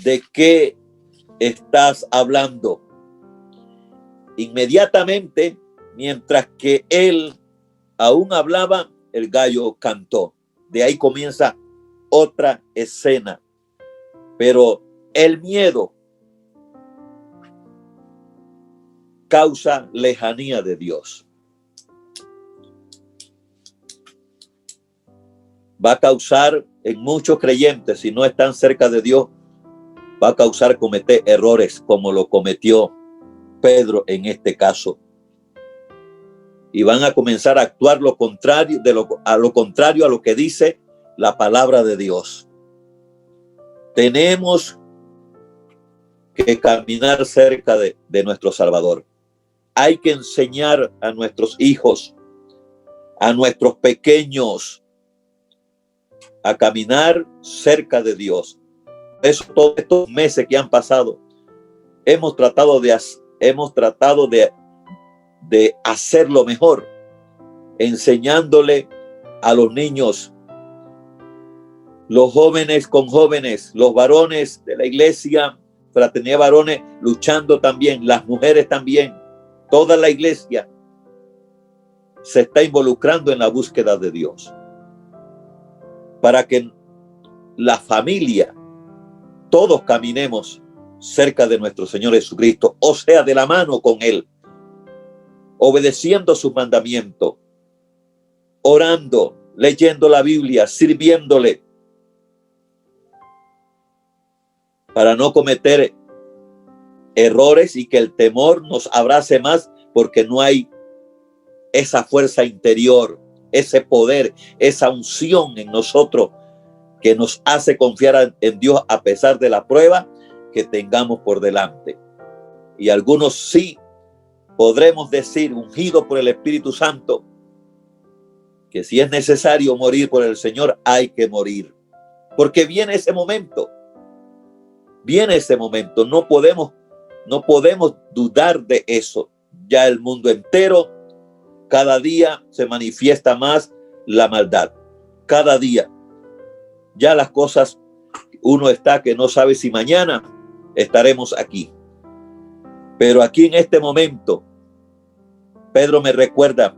de qué estás hablando. Inmediatamente, mientras que él aún hablaba, el gallo cantó. De ahí comienza otra escena. Pero el miedo causa lejanía de Dios. Va a causar en muchos creyentes, si no están cerca de Dios, va a causar cometer errores como lo cometió Pedro en este caso. Y van a comenzar a actuar lo contrario a lo que dice la palabra de Dios. Tenemos que caminar cerca de nuestro Salvador. Hay que enseñar a nuestros hijos, a nuestros pequeños, a caminar cerca de Dios. Eso, todos estos meses que han pasado, hemos tratado de hacerlo mejor, enseñándole a los niños, los jóvenes con jóvenes, los varones de la iglesia, fraternidad varones, luchando también, las mujeres también, toda la iglesia se está involucrando en la búsqueda de Dios, para que la familia, todos caminemos cerca de nuestro Señor Jesucristo, o sea, de la mano con Él, obedeciendo sus mandamientos, orando, leyendo la Biblia, sirviéndole, para no cometer errores y que el temor nos abrace más, porque no hay esa fuerza interior, ese poder, esa unción en nosotros que nos hace confiar en Dios a pesar de la prueba que tengamos por delante. Y algunos sí podremos decir, ungido por el Espíritu Santo, que si es necesario morir por el Señor, hay que morir, porque viene ese momento. Viene ese momento, no podemos dudar de eso. Ya el mundo entero, cada día se manifiesta más la maldad. Cada día. Ya las cosas, uno está que no sabe si mañana estaremos aquí. Pero aquí en este momento, Pedro me recuerda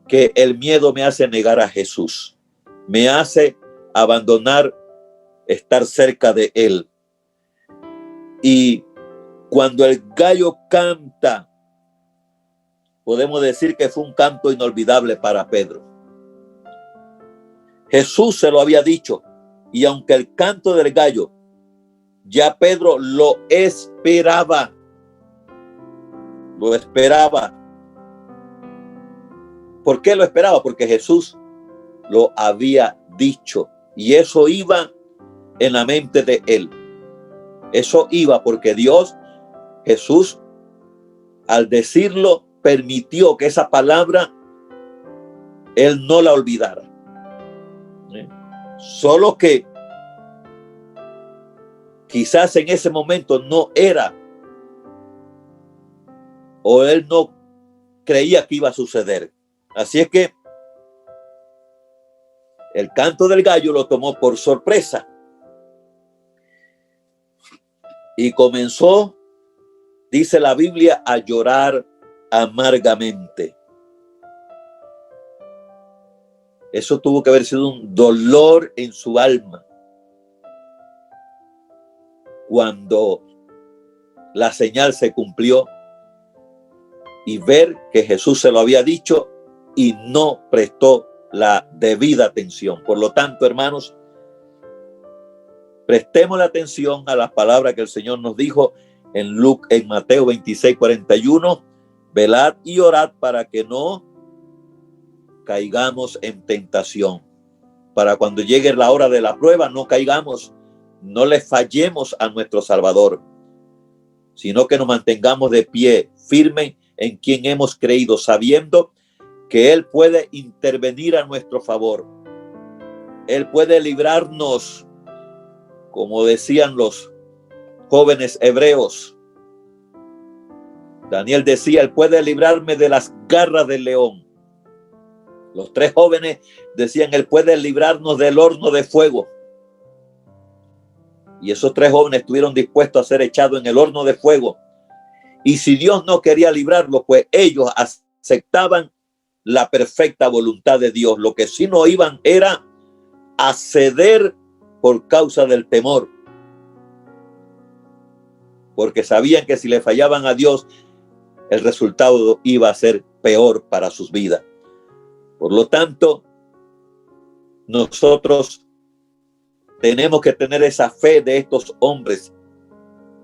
que el miedo me hace negar a Jesús. Me hace abandonar estar cerca de Él. Y cuando el gallo canta, podemos decir que fue un canto inolvidable para Pedro. Jesús se lo había dicho, y aunque el canto del gallo, ya Pedro lo esperaba. Lo esperaba. ¿Por qué lo esperaba? Porque Jesús lo había dicho, y eso iba en la mente de él. Eso iba porque Jesús, al decirlo, permitió que esa palabra él no la olvidara. Solo que quizás en ese momento no era, o él no creía que iba a suceder. Así es que el canto del gallo lo tomó por sorpresa y comenzó, dice la Biblia, a llorar amargamente. Eso tuvo que haber sido un dolor en su alma cuando la señal se cumplió y ver que Jesús se lo había dicho y no prestó la debida atención. Por lo tanto, hermanos, prestemos la atención a las palabras que el Señor nos dijo en Mateo 26:41, velad y orad para que no caigamos en tentación. Para cuando llegue la hora de la prueba no caigamos, no le fallemos a nuestro Salvador, sino que nos mantengamos de pie, firme en quien hemos creído, sabiendo que Él puede intervenir a nuestro favor. Él puede librarnos, como decían los jóvenes hebreos. Daniel decía, Él puede librarme de las garras del león. Los 3 jóvenes decían, Él puede librarnos del horno de fuego. Y esos 3 jóvenes estuvieron dispuestos a ser echados en el horno de fuego. Y si Dios no quería librarlos, pues ellos aceptaban la perfecta voluntad de Dios. Lo que sí no iban era a ceder por causa del temor. Porque sabían que si le fallaban a Dios, el resultado iba a ser peor para sus vidas. Por lo tanto, nosotros tenemos que tener esa fe de estos hombres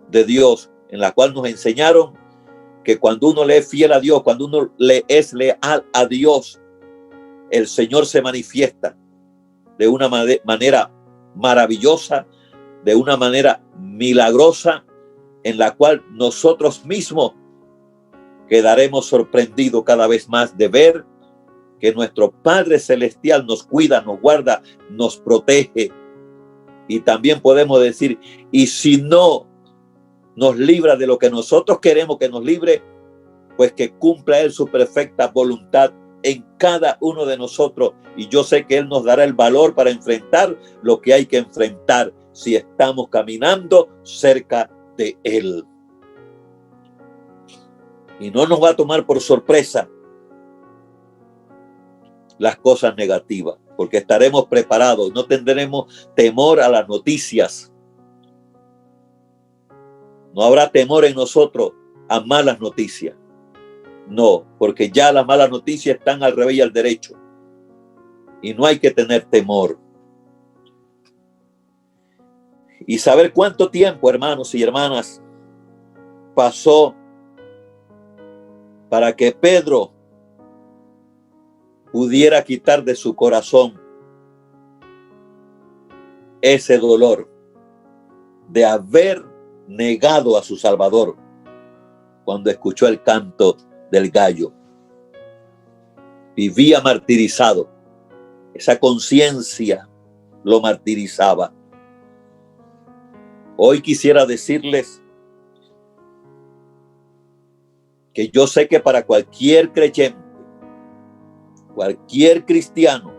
de Dios, en la cual nos enseñaron que cuando uno le es fiel a Dios, cuando uno le es leal a Dios, el Señor se manifiesta de una manera maravillosa, de una manera milagrosa, en la cual nosotros mismos quedaremos sorprendidos cada vez más de ver que nuestro Padre Celestial nos cuida, nos guarda, nos protege. Y también podemos decir, y si no nos libra de lo que nosotros queremos que nos libre, pues que cumpla Él su perfecta voluntad en cada uno de nosotros. Y yo sé que Él nos dará el valor para enfrentar lo que hay que enfrentar si estamos caminando cerca de Él. Y no nos va a tomar por sorpresa las cosas negativas, porque estaremos preparados, no tendremos temor a las noticias. No habrá temor en nosotros a malas noticias. No, porque ya las malas noticias están al revés y al derecho. Y no hay que tener temor. Y saber cuánto tiempo, hermanos y hermanas, pasó para que Pedro pudiera quitar de su corazón ese dolor de haber negado a su Salvador cuando escuchó el canto del gallo. Vivía martirizado. Esa conciencia lo martirizaba. Hoy quisiera decirles que yo sé que para cualquier creyente, cualquier cristiano,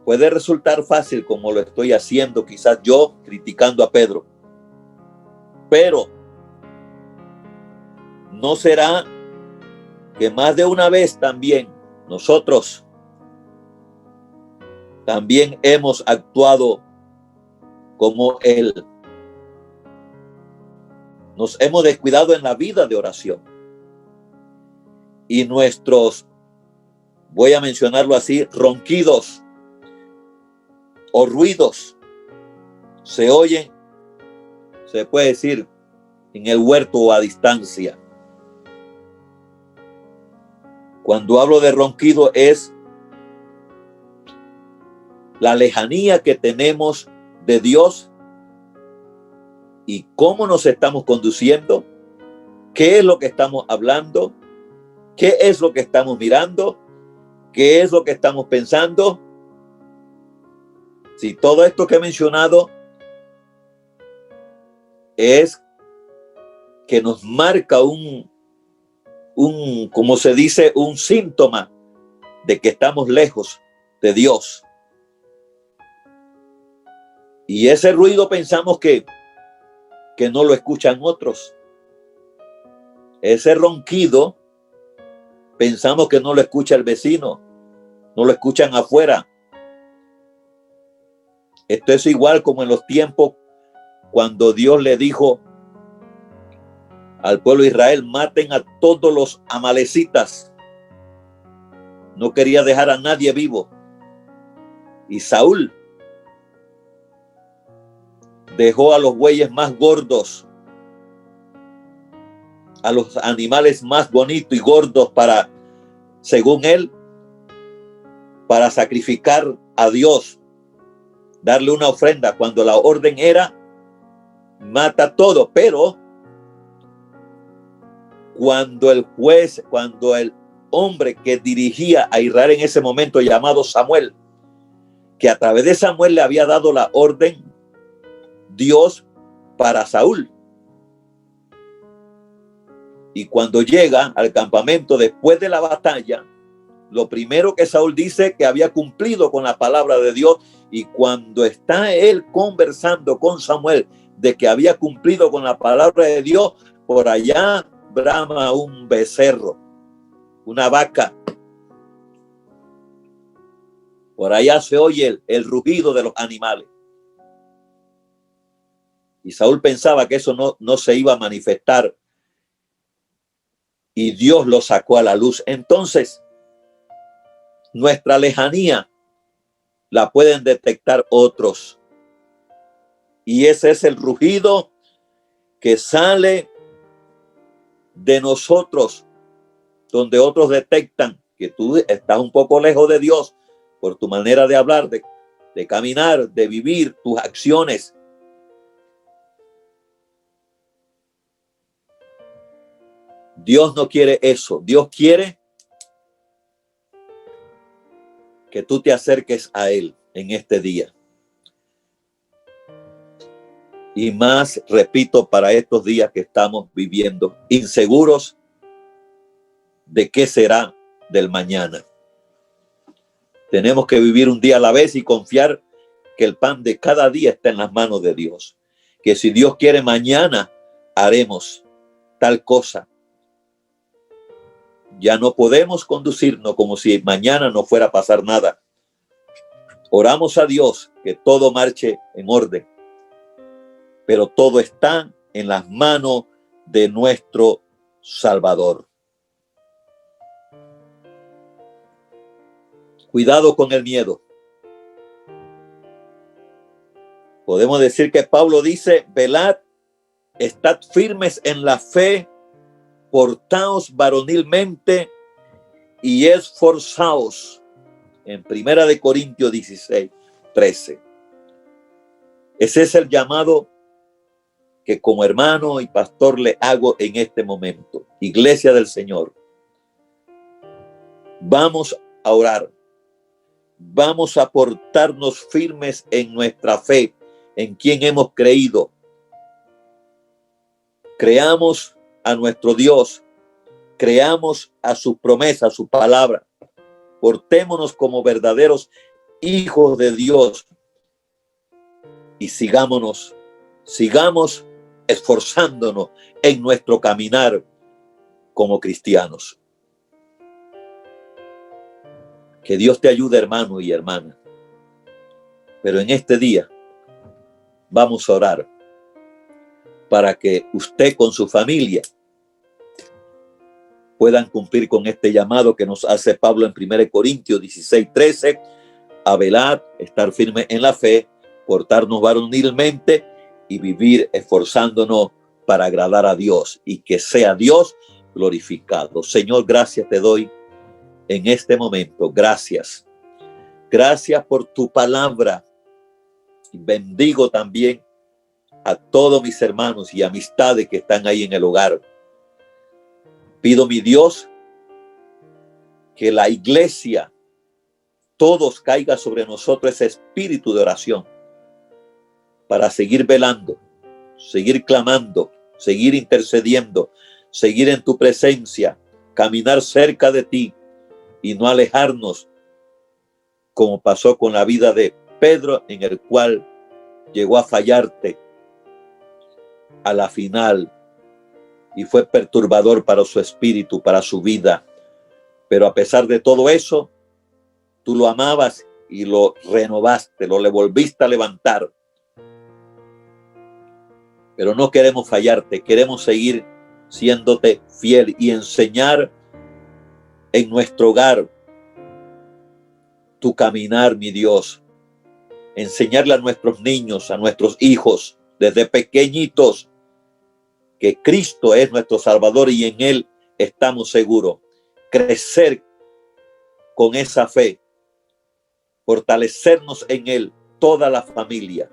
puede resultar fácil como lo estoy haciendo, quizás yo criticando a Pedro, pero ¿no será que más de una vez también nosotros también hemos actuado como él? Nos hemos descuidado en la vida de oración y nuestros, voy a mencionarlo así, ronquidos o ruidos se oyen, se puede decir, en el huerto o a distancia. Cuando hablo de ronquido es la lejanía que tenemos de Dios y cómo nos estamos conduciendo, qué es lo que estamos hablando, qué es lo que estamos mirando, qué es lo que estamos pensando. Si todo esto que he mencionado es que nos marca como se dice, un síntoma de que estamos lejos de Dios. Y ese ruido pensamos que no lo escuchan otros. Ese ronquido pensamos que no lo escucha el vecino, no lo escuchan afuera. Esto es igual como en los tiempos cuando Dios le dijo al pueblo de Israel: maten a todos los amalecitas. No quería dejar a nadie vivo. Y Saúl dejó a los bueyes más gordos, a los animales más bonitos y gordos para, según él, para sacrificar a Dios, darle una ofrenda, cuando la orden era mata todo. Pero cuando el juez, cuando el hombre que dirigía a Israel en ese momento, llamado Samuel, que a través de Samuel le había dado la orden Dios para Saúl, y cuando llega al campamento después de la batalla, lo primero que Saúl dice que había cumplido con la palabra de Dios, y cuando está él conversando con Samuel de que había cumplido con la palabra de Dios, por allá brama un becerro, una vaca. Por allá se oye el rugido de los animales. Y Saúl pensaba que eso no se iba a manifestar. Y Dios lo sacó a la luz. Entonces, nuestra lejanía la pueden detectar otros. Y ese es el rugido que sale de nosotros, donde otros detectan que tú estás un poco lejos de Dios por tu manera de hablar, de caminar, de vivir, tus acciones. Dios no quiere eso. Dios quiere que tú te acerques a Él en este día. Y más, repito, para estos días que estamos viviendo, inseguros de qué será del mañana. Tenemos que vivir un día a la vez y confiar que el pan de cada día está en las manos de Dios. Que si Dios quiere, mañana haremos tal cosa. Ya no podemos conducirnos como si mañana no fuera a pasar nada. Oramos a Dios que todo marche en orden, pero todo está en las manos de nuestro Salvador. Cuidado con el miedo. Podemos decir que Pablo dice: velad, estad firmes en la fe, portaos varonilmente y esforzaos. En 1 de Corintios 16:13. Ese es el llamado que como hermano y pastor le hago en este momento. Iglesia del Señor, vamos a orar. Vamos a portarnos firmes en nuestra fe, en quien hemos creído. Creamos a nuestro Dios, creamos a sus promesas, a su palabra. Portémonos como verdaderos hijos de Dios y sigamos esforzándonos en nuestro caminar como cristianos. Que Dios te ayude, hermano y hermana. Pero en este día vamos a orar para que usted con su familia puedan cumplir con este llamado que nos hace Pablo en 1 Corintios 16:13, a velar, estar firme en la fe, portarnos varonilmente y vivir esforzándonos para agradar a Dios y que sea Dios glorificado. Señor, gracias te doy en este momento. Gracias. Gracias por tu palabra. Bendigo también a todos mis hermanos y amistades que están ahí en el hogar. Pido, mi Dios, que la iglesia, todos caiga sobre nosotros ese espíritu de oración para seguir velando, seguir clamando, seguir intercediendo, seguir en tu presencia, caminar cerca de ti y no alejarnos, como pasó con la vida de Pedro, en el cual llegó a fallarte a la final y fue perturbador para su espíritu, para su vida. Pero a pesar de todo eso, tú lo amabas y lo renovaste, le volviste a levantar. Pero no queremos fallarte, queremos seguir siéndote fiel y enseñar en nuestro hogar tu caminar, mi Dios. Enseñarle a nuestros niños, a nuestros hijos, desde pequeñitos, que Cristo es nuestro Salvador y en Él estamos seguros. Crecer con esa fe, fortalecernos en Él, toda la familia.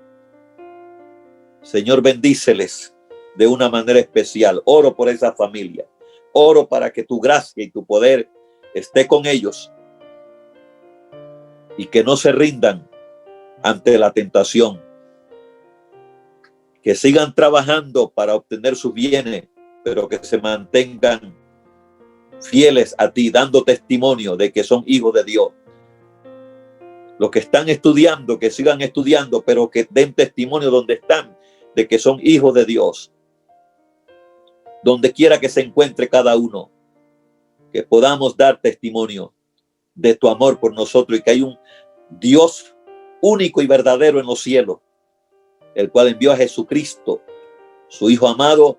Señor, bendíceles de una manera especial. Oro por esa familia. Oro para que tu gracia y tu poder esté con ellos y que no se rindan ante la tentación. Que sigan trabajando para obtener sus bienes, pero que se mantengan fieles a ti, dando testimonio de que son hijos de Dios. Los que están estudiando, que sigan estudiando, pero que den testimonio donde están, de que son hijos de Dios. Donde quiera que se encuentre cada uno, que podamos dar testimonio de tu amor por nosotros y que hay un Dios único y verdadero en los cielos, el cual envió a Jesucristo, su Hijo amado,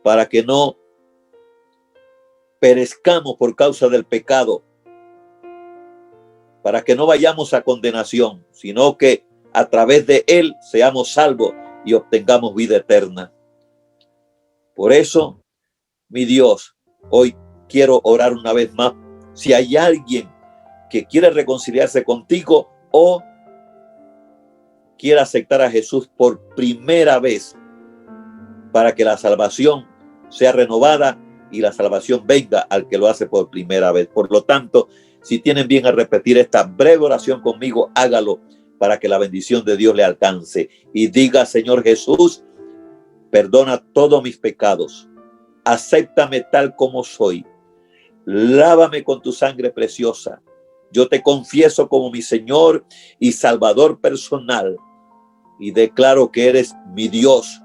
para que no perezcamos por causa del pecado, para que no vayamos a condenación, sino que a través de Él seamos salvos y obtengamos vida eterna. Por eso, mi Dios, hoy quiero orar una vez más. Si hay alguien que quiere reconciliarse contigo o quiere aceptar a Jesús por primera vez, para que la salvación sea renovada y la salvación venga al que lo hace por primera vez. Por lo tanto, si tienen bien a repetir esta breve oración conmigo, hágalo para que la bendición de Dios le alcance. Y diga: Señor Jesús, perdona todos mis pecados. Acéptame tal como soy. Lávame con tu sangre preciosa. Yo te confieso como mi Señor y Salvador personal. Y declaro que eres mi Dios.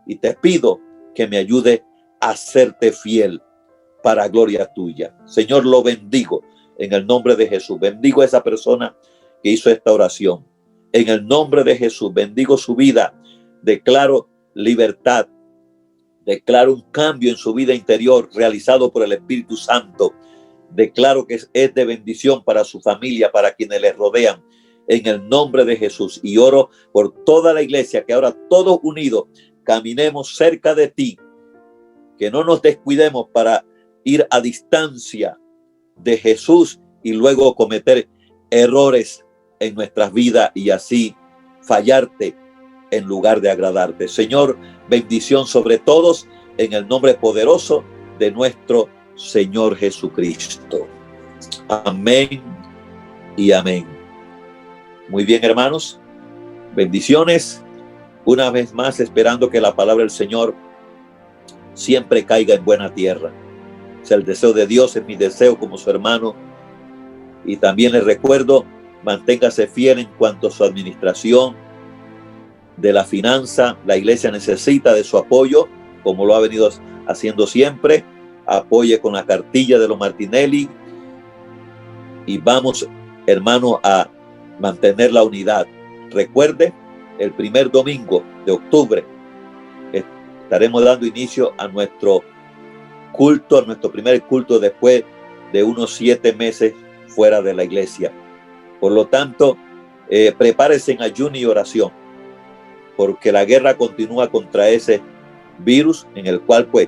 Y te pido que me ayude a serte fiel para gloria tuya. Señor, lo bendigo en el nombre de Jesús. Bendigo a esa persona que hizo esta oración. En el nombre de Jesús, bendigo su vida. Declaro libertad. Declaro un cambio en su vida interior realizado por el Espíritu Santo. Declaro que es de bendición para su familia, para quienes les rodean. En el nombre de Jesús. Y oro por toda la iglesia, que ahora todos unidos caminemos cerca de ti. Que no nos descuidemos para ir a distancia de Jesús y luego cometer errores en nuestras vidas y así fallarte en lugar de agradarte. Señor, bendición sobre todos en el nombre poderoso de nuestro Señor Jesucristo. Amén y amén. Muy bien, hermanos. Bendiciones. Una vez más, esperando que la palabra del Señor siempre caiga en buena tierra. Es el deseo de Dios, es mi deseo como su hermano. Y también les recuerdo, manténgase fiel en cuanto a su administración de la finanza. La iglesia necesita de su apoyo, como lo ha venido haciendo siempre. Apoye con la cartilla de los Martinelli. Y vamos, hermano, a mantener la unidad. Recuerde, el primer domingo de octubre estaremos dando inicio a nuestro culto, a nuestro primer culto después de unos 7 meses fuera de la iglesia. Por lo tanto, prepárese en ayuno y oración, porque la guerra continúa contra ese virus, en el cual pues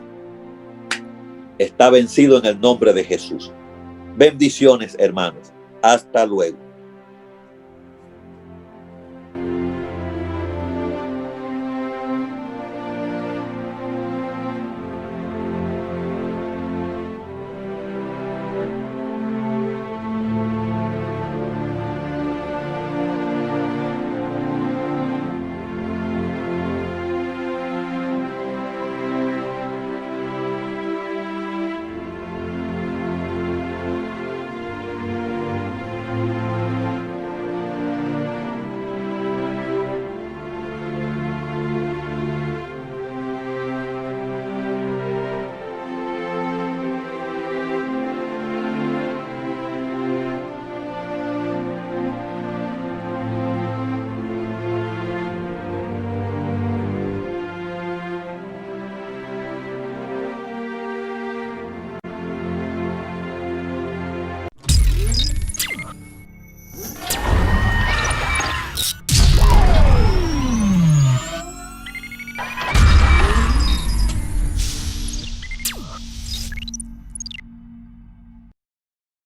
está vencido en el nombre de Jesús. Bendiciones, hermanos. Hasta luego.